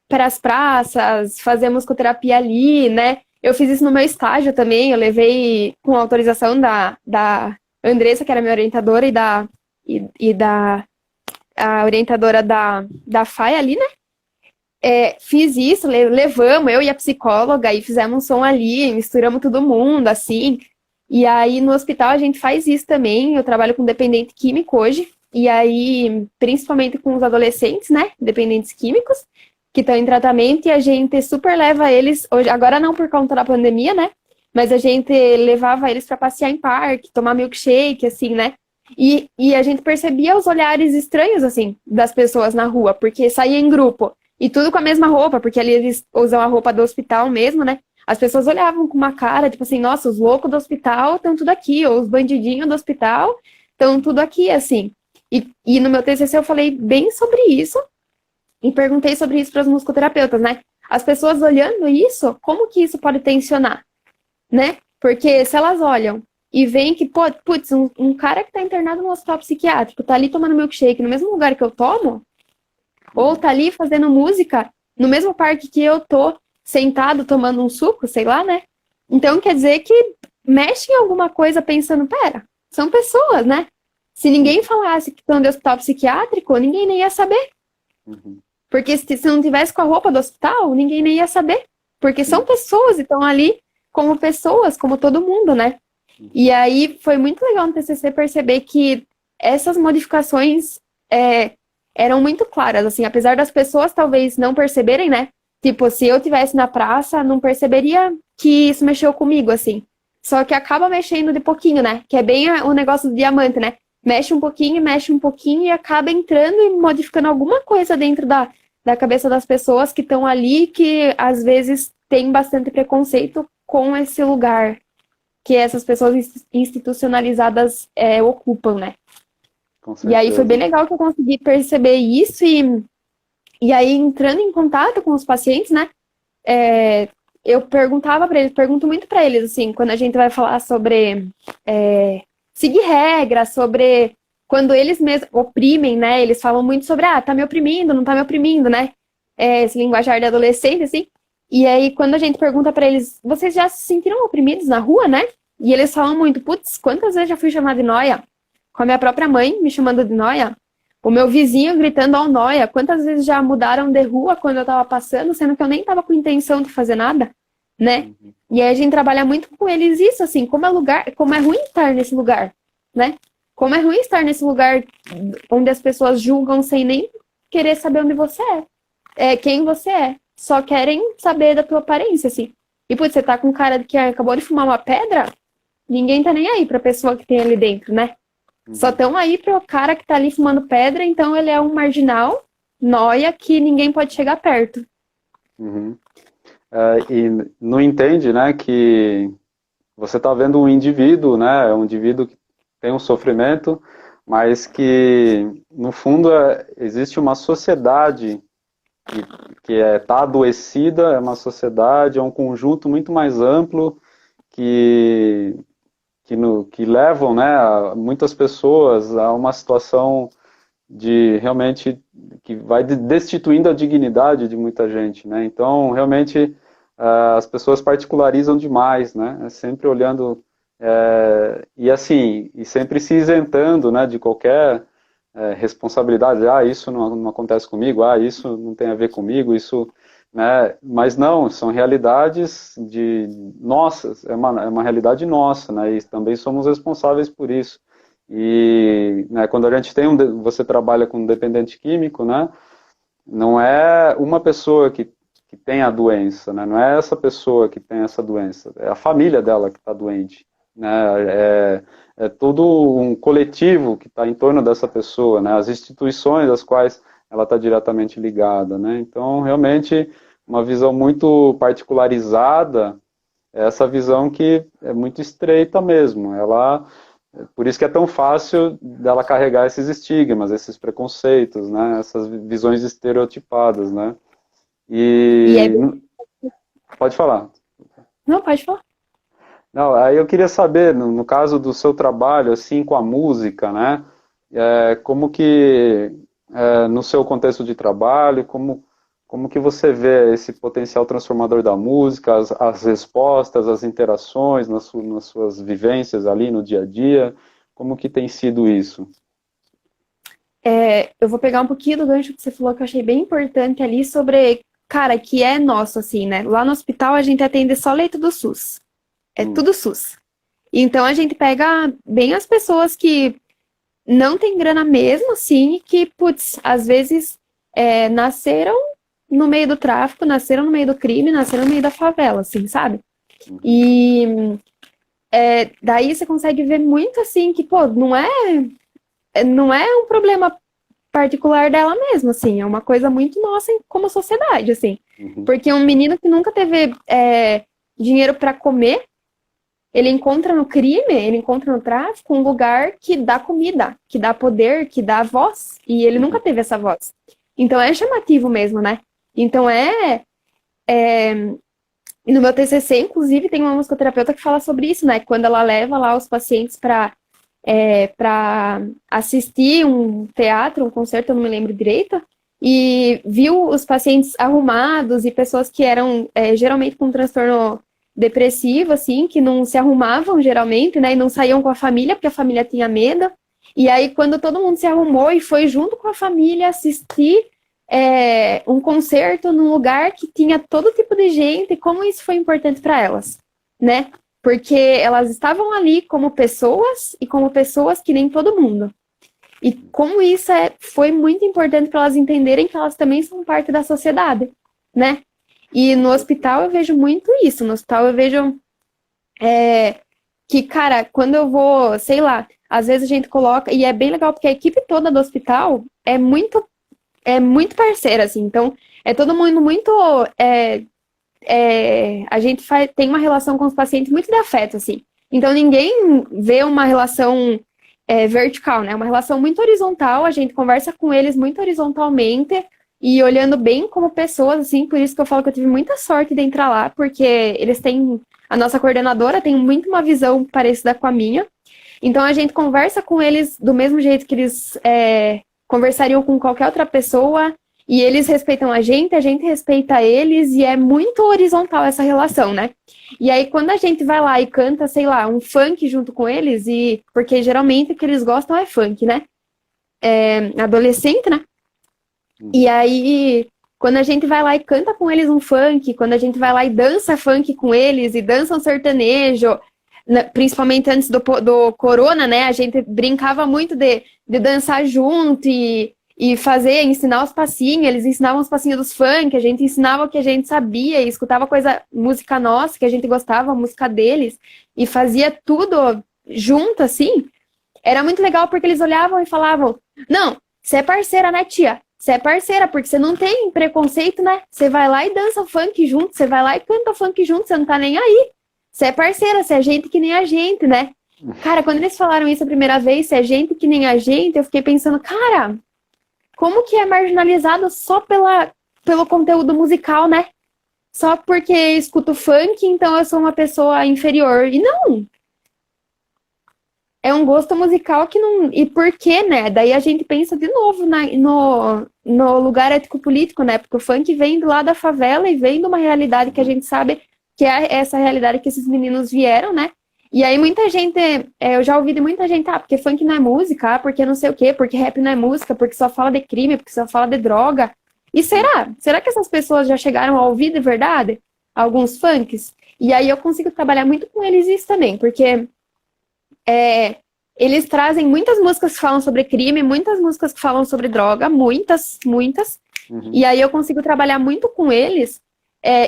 para as praças, fazer musicoterapia ali, né? Eu fiz isso no meu estágio também, eu levei com autorização da Andressa, que era minha orientadora, e da a orientadora da FAI ali, né? Fiz isso, levamos, eu e a psicóloga, e fizemos um som ali, misturamos todo mundo, assim. E aí, no hospital, a gente faz isso também. Eu trabalho com dependente químico hoje. E aí, principalmente com os adolescentes, né? Dependentes químicos, que estão em tratamento. E a gente super leva eles, hoje, agora não por conta da pandemia, né? Mas a gente levava eles para passear em parque, tomar milkshake, assim, né? E a gente percebia os olhares estranhos, assim, das pessoas na rua, porque saía em grupo. E tudo com a mesma roupa, porque ali eles usam a roupa do hospital mesmo, né? As pessoas olhavam com uma cara, tipo assim, nossa, os loucos do hospital estão tudo aqui, ou os bandidinhos do hospital estão tudo aqui, assim. E no meu TCC eu falei bem sobre isso, e perguntei sobre isso para os musicoterapeutas, né? As pessoas olhando isso, como que isso pode tensionar, né? Porque se elas olham e veem que, putz, um cara que tá internado no hospital psiquiátrico tá ali tomando milkshake no mesmo lugar que eu tomo, ou tá ali fazendo música no mesmo parque que eu tô, sentado tomando um suco, sei lá, né? Então quer dizer que mexe em alguma coisa pensando, pera, são pessoas, né? Se ninguém falasse que estão de hospital psiquiátrico, ninguém nem ia saber. Porque se não tivesse com a roupa do hospital, ninguém nem ia saber. Porque são pessoas e estão ali como pessoas, como todo mundo, né? E aí foi muito legal no TCC perceber que essas modificações eram muito claras, assim, apesar das pessoas talvez não perceberem, né? Tipo, se eu tivesse na praça, não perceberia que isso mexeu comigo, assim. Só que acaba mexendo de pouquinho, né? Que é bem o negócio do diamante, né? Mexe um pouquinho e acaba entrando e modificando alguma coisa dentro da cabeça das pessoas que estão ali, que às vezes tem bastante preconceito com esse lugar que essas pessoas institucionalizadas ocupam, né? E aí foi bem legal que eu consegui perceber isso e aí entrando em contato com os pacientes, né? eu perguntava para eles, pergunto muito para eles, assim, quando a gente vai falar sobre seguir regras, sobre quando eles mesmos oprimem, né? Eles falam muito sobre, tá me oprimindo, não tá me oprimindo, né? Esse linguajar de adolescente, assim. E aí, quando a gente pergunta para eles, vocês já se sentiram oprimidos na rua, né? E eles falam muito, putz, quantas vezes já fui chamada de nóia? Com a minha própria mãe me chamando de nóia. O meu vizinho gritando ao nóia. Quantas vezes já mudaram de rua quando eu tava passando, sendo que eu nem tava com intenção de fazer nada, né? E aí a gente trabalha muito com eles isso, assim, como é ruim estar nesse lugar, né? Como é ruim estar nesse lugar onde as pessoas julgam sem nem querer saber onde você quem você é. Só querem saber da tua aparência, assim. E, putz, você tá com um cara que acabou de fumar uma pedra, ninguém tá nem aí pra pessoa que tem ali dentro, né? Só estão aí pro cara que tá ali fumando pedra, então ele é um marginal, nóia, que ninguém pode chegar perto. Uhum. E não entende, né, que você está vendo um indivíduo, né, um indivíduo que tem um sofrimento, mas que, no fundo, existe uma sociedade que está adoecida, é uma sociedade, é um conjunto muito mais amplo que levam, né, muitas pessoas a uma situação de realmente que vai destituindo a dignidade de muita gente, né? Então, realmente, as pessoas particularizam demais, né? Sempre olhando e assim, e sempre se isentando, né, de qualquer responsabilidade. Isso não acontece comigo, isso não tem a ver comigo, isso, né? Mas não, são realidades nossas, é uma realidade nossa, né? E também somos responsáveis por isso. E, né, quando a gente você trabalha com um dependente químico, né, não é uma pessoa que tem a doença, né, não é essa pessoa que tem essa doença, é a família dela que está doente, né, é todo um coletivo que está em torno dessa pessoa, né, as instituições às quais ela está diretamente ligada, né, então realmente uma visão muito particularizada, é essa visão que é muito estreita mesmo, por isso que é tão fácil dela carregar esses estigmas, esses preconceitos, né? Essas visões estereotipadas, né? E é... Pode falar. Não, pode falar. Não, aí eu queria saber, no caso do seu trabalho, assim, com a música, né? Como que, no seu contexto de trabalho, como que você vê esse potencial transformador da música, as respostas, as interações nas suas vivências ali no dia a dia? Como que tem sido isso? Eu vou pegar um pouquinho do gancho que você falou que eu achei bem importante ali sobre, cara, que é nosso, assim, né? Lá no hospital a gente atende só leito do SUS. É tudo SUS. Então a gente pega bem as pessoas que não tem grana mesmo, assim, e que, putz, às vezes nasceram no meio do tráfico, nasceram no meio do crime, nasceram no meio da favela, assim, sabe? E daí você consegue ver muito, assim, que, pô, não é um problema particular dela mesmo, assim, é uma coisa muito nossa como sociedade, assim. Porque um menino que nunca teve dinheiro para comer, ele encontra no crime, ele encontra no tráfico um lugar que dá comida, que dá poder, que dá voz, e ele nunca teve essa voz. Então é chamativo mesmo, né? Então no meu TCC, inclusive, tem uma musicoterapeuta que fala sobre isso, né? Quando ela leva lá os pacientes para assistir um teatro, um concerto, eu não me lembro direito, e viu os pacientes arrumados e pessoas que eram geralmente com transtorno depressivo, assim, que não se arrumavam geralmente, né, e não saíam com a família, porque a família tinha medo. E aí, quando todo mundo se arrumou e foi junto com a família assistir um concerto num lugar que tinha todo tipo de gente, como isso foi importante para elas, né? Porque elas estavam ali como pessoas e como pessoas que nem todo mundo. E como isso foi muito importante para elas entenderem que elas também são parte da sociedade, né? E no hospital eu vejo muito isso. No hospital eu vejo que, cara, quando eu vou, sei lá, às vezes a gente coloca, e é bem legal porque a equipe toda do hospital é muito parceira, assim. Então, é todo mundo muito... a gente tem uma relação com os pacientes muito de afeto, assim. Então, ninguém vê uma relação vertical, né? Uma relação muito horizontal. A gente conversa com eles muito horizontalmente. e olhando bem como pessoas, assim, por isso que eu falo que eu tive muita sorte de entrar lá, porque eles têm, a nossa coordenadora tem muito uma visão parecida com a minha, então a gente conversa com eles do mesmo jeito que eles conversariam com qualquer outra pessoa, e eles respeitam a gente respeita eles, e é muito horizontal essa relação, né? E aí, quando a gente vai lá e canta, sei lá, um funk junto com eles, e porque geralmente o que eles gostam é funk, né? Adolescente, né? E aí, quando a gente vai lá e canta com eles um funk, quando a gente vai lá e dança funk com eles, e dança um sertanejo, principalmente antes do corona, né? A gente brincava muito de dançar junto e ensinar os passinhos, eles ensinavam os passinhos dos funk, a gente ensinava o que a gente sabia, e escutava música nossa, que a gente gostava, a música deles, e fazia tudo junto, assim. Era muito legal porque eles olhavam e falavam, não, você é parceira, né, tia? Você é parceira, porque você não tem preconceito, né? Você vai lá e dança funk junto, você vai lá e canta funk junto, você não tá nem aí. Você é parceira, você é gente que nem a gente, né? Cara, quando eles falaram isso a primeira vez, você é gente que nem a gente, eu fiquei pensando, cara, como que é marginalizado só pelo conteúdo musical, né? Só porque escuto funk, então eu sou uma pessoa inferior. E não! É um gosto musical que não. E por quê, né? Daí a gente pensa de novo no lugar ético-político, né? Porque o funk vem do lado da favela e vem de uma realidade que a gente sabe que é essa realidade que esses meninos vieram, né? E aí muita gente, eu já ouvi de muita gente, porque funk não é música, porque não sei o quê, porque rap não é música, porque só fala de crime, porque só fala de droga. E será? Será que essas pessoas já chegaram a ouvir de verdade alguns funks? E aí eu consigo trabalhar muito com eles isso também, porque eles trazem muitas músicas que falam sobre crime, muitas músicas que falam sobre droga, muitas. E aí eu consigo trabalhar muito com eles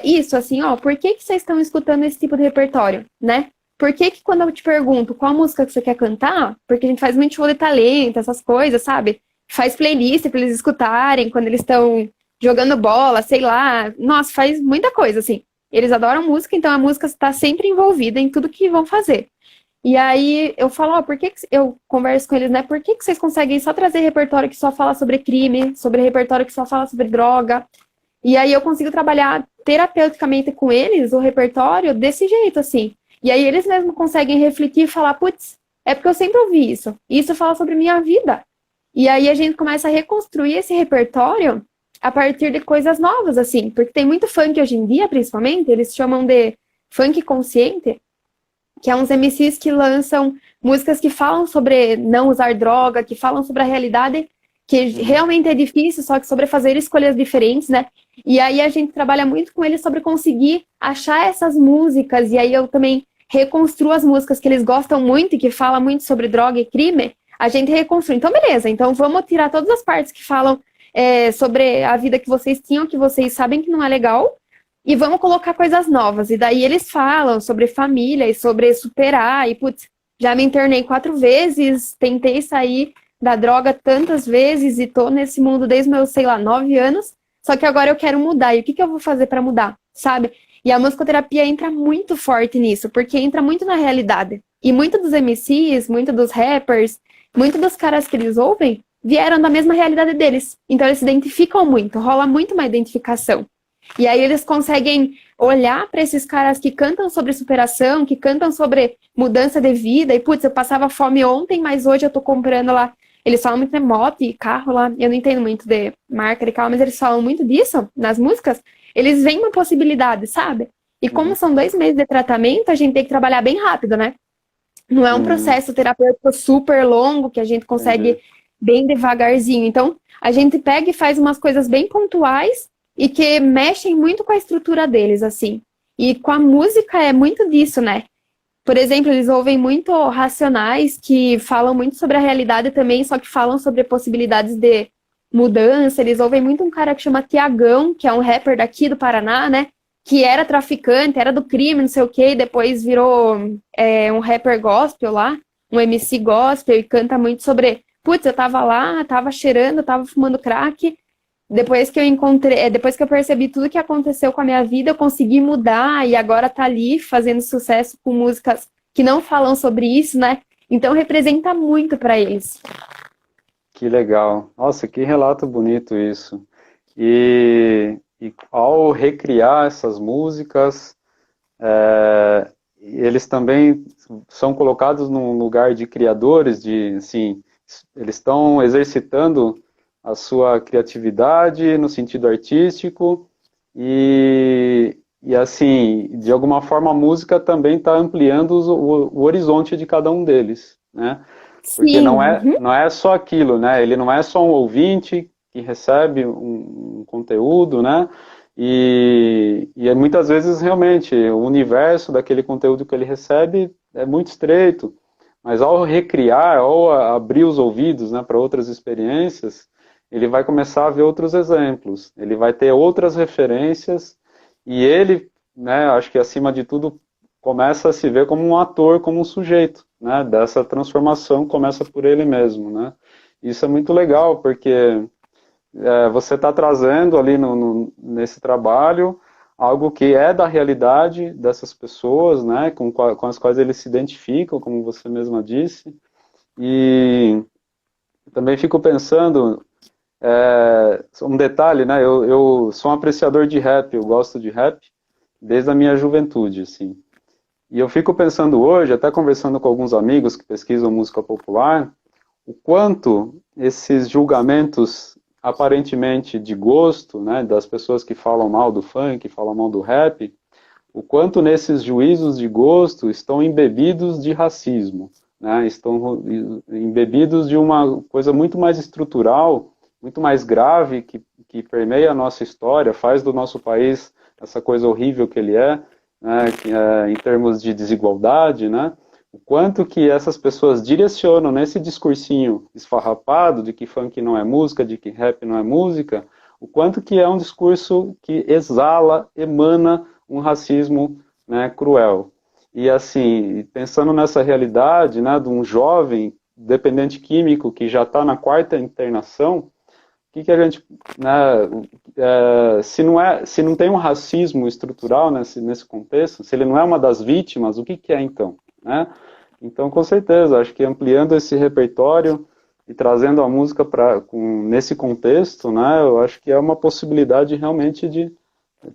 isso, assim, por que vocês estão escutando esse tipo de repertório, né? Por que quando eu te pergunto qual música que você quer cantar, porque a gente faz muito show de talento, essas coisas, sabe? Faz playlist para eles escutarem quando eles estão jogando bola, sei lá. Nossa, faz muita coisa, assim. Eles adoram música, então a música está sempre envolvida em tudo que vão fazer. E aí eu falo, por que eu converso com eles, né? Por que vocês conseguem só trazer repertório que só fala sobre crime, sobre repertório que só fala sobre droga? E aí eu consigo trabalhar terapeuticamente com eles o repertório desse jeito, assim. E aí eles mesmos conseguem refletir e falar, putz, é porque eu sempre ouvi isso. E isso fala sobre minha vida. E aí a gente começa a reconstruir esse repertório a partir de coisas novas, assim. Porque tem muito funk hoje em dia, principalmente, eles chamam de funk consciente, que é uns MCs que lançam músicas que falam sobre não usar droga, que falam sobre a realidade, que realmente é difícil, só que sobre fazer escolhas diferentes, né? E aí a gente trabalha muito com eles sobre conseguir achar essas músicas, e aí eu também reconstruo as músicas que eles gostam muito e que falam muito sobre droga e crime, a gente reconstrui. Então, beleza, então vamos tirar todas as partes que falam sobre a vida que vocês tinham, que vocês sabem que não é legal, e vamos colocar coisas novas. E daí eles falam sobre família e sobre superar. E, putz, já me internei 4 vezes, tentei sair da droga tantas vezes e tô nesse mundo desde meus, 9 anos. Só que agora eu quero mudar. E o que eu vou fazer para mudar, sabe? E a musicoterapia entra muito forte nisso, porque entra muito na realidade. E muitos dos MCs, muitos dos rappers, muitos dos caras que eles ouvem, vieram da mesma realidade deles. Então eles se identificam muito, rola muito uma identificação. E aí eles conseguem olhar para esses caras que cantam sobre superação, que cantam sobre mudança de vida, e putz, eu passava fome ontem, mas hoje eu tô comprando lá. Eles falam muito de moto e carro lá, eu não entendo muito de marca de carro, mas eles falam muito disso nas músicas. Eles veem uma possibilidade, sabe? E como são 2 meses de tratamento, a gente tem que trabalhar bem rápido, né? Não é um processo terapêutico super longo, que a gente consegue bem devagarzinho. Então, a gente pega e faz umas coisas bem pontuais, e que mexem muito com a estrutura deles, assim. E com a música é muito disso, né? Por exemplo, eles ouvem muito Racionais, que falam muito sobre a realidade também, só que falam sobre possibilidades de mudança. Eles ouvem muito um cara que chama Tiagão, que é um rapper daqui do Paraná, né? Que era traficante, era do crime, não sei o quê, e depois virou um rapper gospel lá, um MC gospel, e canta muito sobre, putz, eu tava lá, tava cheirando, tava fumando crack. Depois que eu encontrei, depois que eu percebi tudo que aconteceu com a minha vida, eu consegui mudar e agora tá ali fazendo sucesso com músicas que não falam sobre isso, né? Então representa muito para eles. Que legal. Nossa, que relato bonito isso. E ao recriar essas músicas, eles também são colocados num lugar de criadores, de, assim, eles estão exercitando a sua criatividade no sentido artístico e assim, de alguma forma a música também está ampliando o horizonte de cada um deles, né? Porque Sim, uhum. não é só aquilo, né? Ele não é só um ouvinte que recebe um conteúdo, né? E muitas vezes realmente o universo daquele conteúdo que ele recebe é muito estreito, mas ao recriar, ao abrir os ouvidos, né, para outras experiências, ele vai começar a ver outros exemplos, ele vai ter outras referências e ele, né, acho que acima de tudo, começa a se ver como um ator, como um sujeito, né, dessa transformação começa por ele mesmo, né. Isso é muito legal, porque você está trazendo ali nesse trabalho algo que é da realidade dessas pessoas, né, com as quais eles se identificam, como você mesma disse, e também fico pensando, um detalhe, né, eu sou um apreciador de rap, eu gosto de rap desde a minha juventude, assim, e eu fico pensando hoje, até conversando com alguns amigos que pesquisam música popular, o quanto esses julgamentos aparentemente de gosto, né, das pessoas que falam mal do funk, falam mal do rap, o quanto nesses juízos de gosto estão embebidos de racismo, né, estão embebidos de uma coisa muito mais estrutural, muito mais grave, que permeia a nossa história, faz do nosso país essa coisa horrível que ele né, em termos de desigualdade, né, o quanto que essas pessoas direcionam nesse discursinho esfarrapado de que funk não é música, de que rap não é música, o quanto que é um discurso que exala, emana um racismo, né, cruel. E assim, pensando nessa realidade, né, de um jovem dependente químico que já está na 4ª internação, o que a gente, né, se não tem um racismo estrutural nesse contexto, se ele não é uma das vítimas, o que é então? Né? Então, com certeza, acho que ampliando esse repertório e trazendo a música nesse contexto, né, eu acho que é uma possibilidade realmente de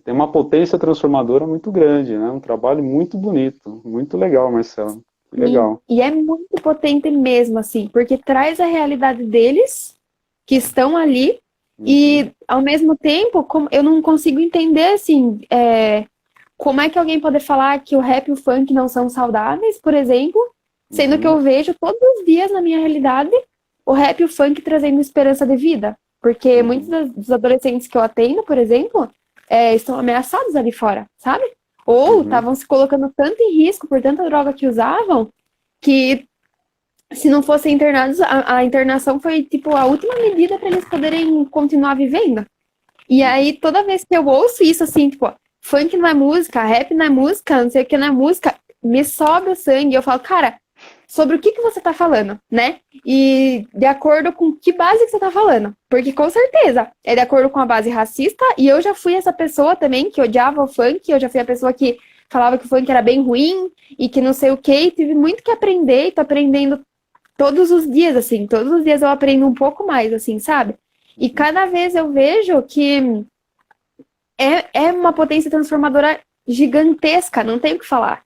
ter uma potência transformadora muito grande, né, um trabalho muito bonito, muito legal, Marcelo, que legal. E é muito potente mesmo, assim, porque traz a realidade deles, que estão ali, e ao mesmo tempo, eu não consigo entender, assim, como é que alguém pode falar que o rap e o funk não são saudáveis, por exemplo, sendo que eu vejo todos os dias na minha realidade o rap e o funk trazendo esperança de vida. Porque muitos dos adolescentes que eu atendo, por exemplo, estão ameaçados ali fora, sabe? Ou estavam se colocando tanto em risco por tanta droga que usavam, que se não fossem internados, a internação foi tipo a última medida para eles poderem continuar vivendo. E aí, toda vez que eu ouço isso, assim, tipo, funk não é música, rap não é música, não sei o que não é música, me sobe o sangue. Eu falo, cara, sobre o que você tá falando, né? E de acordo com que base que você tá falando. Porque com certeza é de acordo com a base racista, e eu já fui essa pessoa também que odiava o funk, eu já fui a pessoa que falava que o funk era bem ruim e que não sei o que, e tive muito que aprender, e tô aprendendo todos os dias, assim, todos os dias eu aprendo um pouco mais, assim, sabe? E cada vez eu vejo que é uma potência transformadora gigantesca, não tem o que falar.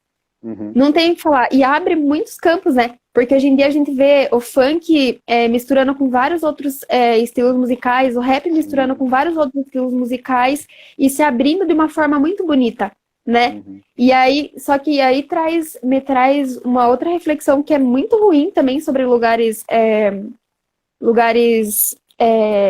Não tem o que falar. E abre muitos campos, né? Porque hoje em dia a gente vê o funk misturando com vários outros estilos musicais, o rap misturando com vários outros estilos musicais e se abrindo de uma forma muito bonita, né? E aí, só que aí me traz uma outra reflexão que é muito ruim também sobre lugares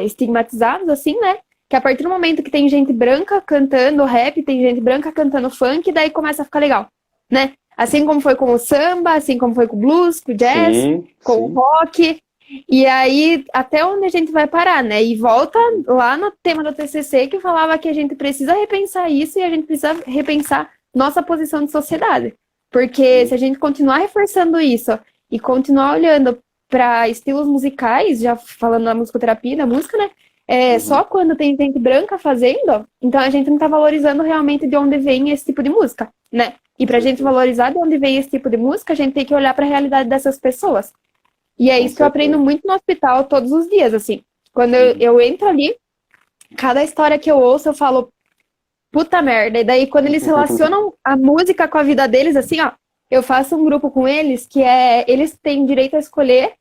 estigmatizados, assim, né? Que a partir do momento que tem gente branca cantando rap, tem gente branca cantando funk, daí começa a ficar legal, né? Assim como foi com o samba, assim como foi com o blues, com o jazz, com o rock. E aí, até onde a gente vai parar, né? E volta lá no tema do TCC, que falava que a gente precisa repensar isso e a gente precisa repensar nossa posição de sociedade. Porque se a gente continuar reforçando isso e continuar olhando para estilos musicais, já falando da musicoterapia, da música, né? Só quando tem gente branca fazendo, então a gente não tá valorizando realmente de onde vem esse tipo de música, né? E pra gente valorizar de onde vem esse tipo de música, a gente tem que olhar para a realidade dessas pessoas. E é isso que eu aprendo muito no hospital todos os dias, assim. Quando eu entro ali, cada história que eu ouço, eu falo, puta merda. E daí, quando eles relacionam a música com a vida deles, assim, ó, eu faço um grupo com eles que eles têm direito a escolher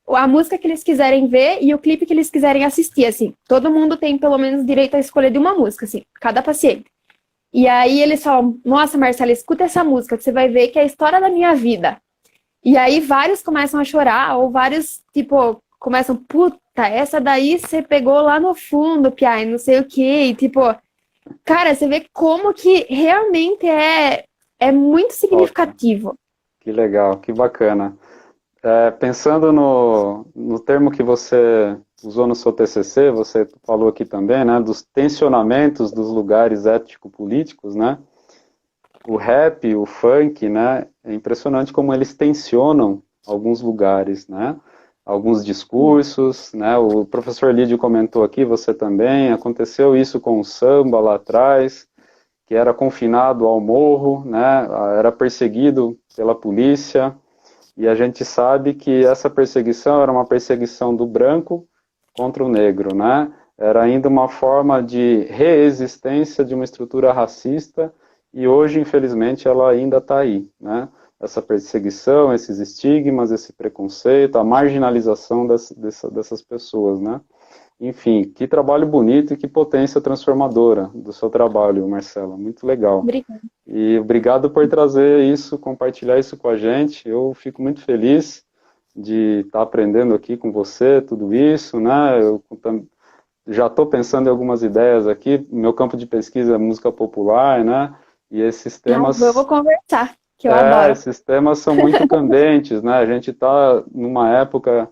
a música que eles quiserem ver e o clipe que eles quiserem assistir, assim. Todo mundo tem pelo menos direito a escolher de uma música, assim, cada paciente. E aí eles falam, nossa, Marcela, escuta essa música que você vai ver que é a história da minha vida. E aí vários começam a chorar, ou vários, tipo, começam, puta, essa daí você pegou lá no fundo, Piai, não sei o quê. E, tipo, cara, você vê como que realmente é muito Ótimo, significativo. que legal, que bacana. Pensando no termo que você usou no seu TCC, você falou aqui também, né, dos tensionamentos dos lugares étnico-políticos, né? O rap, o funk, né? É impressionante como eles tensionam alguns lugares, né? Alguns discursos, né? O professor Lídio comentou aqui, você também, aconteceu isso com o samba lá atrás, que era confinado ao morro, né? Era perseguido pela polícia, e a gente sabe que essa perseguição era uma perseguição do branco contra o negro, né? Era ainda uma forma de reexistência de uma estrutura racista e hoje, infelizmente, ela ainda está aí, né? Essa perseguição, esses estigmas, esse preconceito, a marginalização dessas pessoas, né? Enfim, que trabalho bonito e que potência transformadora do seu trabalho, Marcela. Muito legal. Obrigada. E obrigado por trazer isso, compartilhar isso com a gente. Eu fico muito feliz de estar aprendendo aqui com você tudo isso, né? Eu já estou pensando em algumas ideias aqui. Meu campo de pesquisa é música popular, né? E Ah, vamos conversar, que eu adoro. esses temas são muito candentes, né? A gente está numa época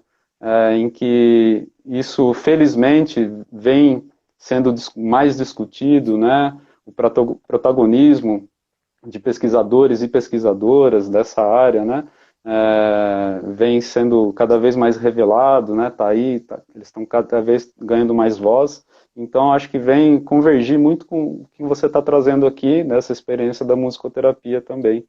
em que isso, felizmente, vem sendo mais discutido, né? O protagonismo de pesquisadores e pesquisadoras dessa área, né? Vem sendo cada vez mais revelado, né? Tá aí, eles estão cada vez ganhando mais voz. Então, acho que vem convergir muito com o que você está trazendo aqui, nessa experiência da musicoterapia também,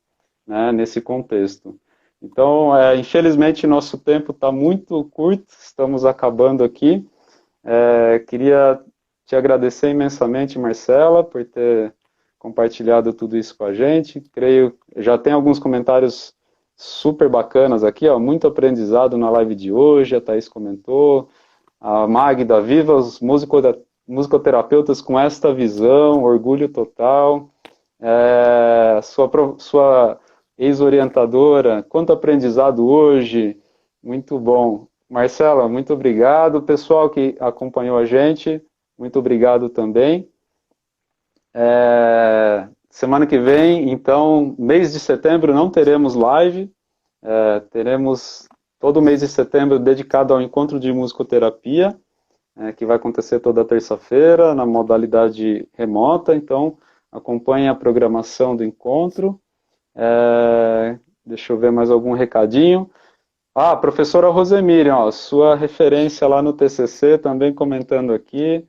né? Nesse contexto. Então, infelizmente, nosso tempo está muito curto, estamos acabando aqui. Queria te agradecer imensamente, Marcela, por ter compartilhado tudo isso com a gente. Creio, já tem alguns comentários super bacanas aqui, ó, muito aprendizado na live de hoje, a Thaís comentou, a Magda, viva os musicoterapeutas com esta visão, orgulho total, sua ex-orientadora, quanto aprendizado hoje, muito bom. Marcela, muito obrigado. Pessoal que acompanhou a gente, muito obrigado também. Semana que vem, então, mês de setembro, não teremos live. Teremos todo mês de setembro dedicado ao encontro de musicoterapia, que vai acontecer toda terça-feira, na modalidade remota. Então, acompanhe a programação do encontro. Deixa eu ver mais algum recadinho. Professora Rosemiriam, ó, sua referência lá no TCC, também comentando aqui.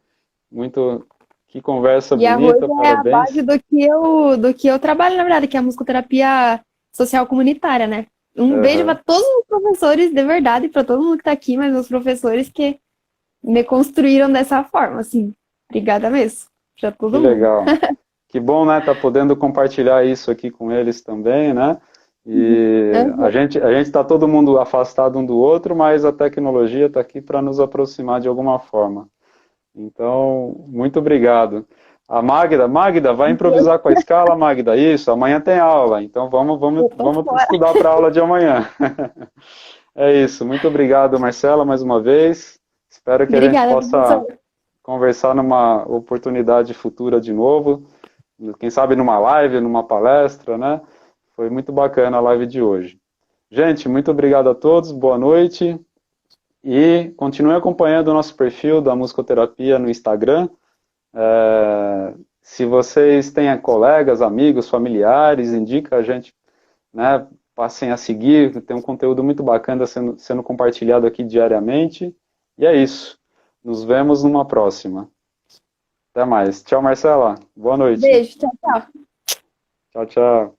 Muito, que conversa E a Rose bonita, é a base parabéns. do que eu trabalho, na verdade, que é a musicoterapia social comunitária, né? Um beijo para Uhum, todos os professores, de verdade, para todo mundo que está aqui, mas os professores que me construíram dessa forma, assim. Obrigada mesmo, para que todo mundo. legal. Que bom, né, tá podendo compartilhar isso aqui com eles também, né? E a Uhum. gente a gente está todo mundo afastado um do outro, mas a tecnologia está aqui para nos aproximar de alguma forma. Então, muito obrigado. A Magda, vai improvisar com a escala, Magda? Isso, amanhã tem aula, então Eu tô vamos fora. estudar para a aula de amanhã. É isso, muito obrigado, Marcela, mais uma vez. Espero que a gente Obrigada, possa professor. conversar numa oportunidade futura de novo, quem sabe numa live, numa palestra, né? Foi muito bacana a live de hoje. Gente, muito obrigado a todos, boa noite e continue acompanhando o nosso perfil da musicoterapia no Instagram. Se vocês têm colegas, amigos, familiares, indica a gente, né? Passem a seguir, tem um conteúdo muito bacana sendo compartilhado aqui diariamente. E é isso. Nos vemos numa próxima. Até mais. Tchau, Marcela. Boa noite. Beijo, tchau, tchau. Tchau, tchau.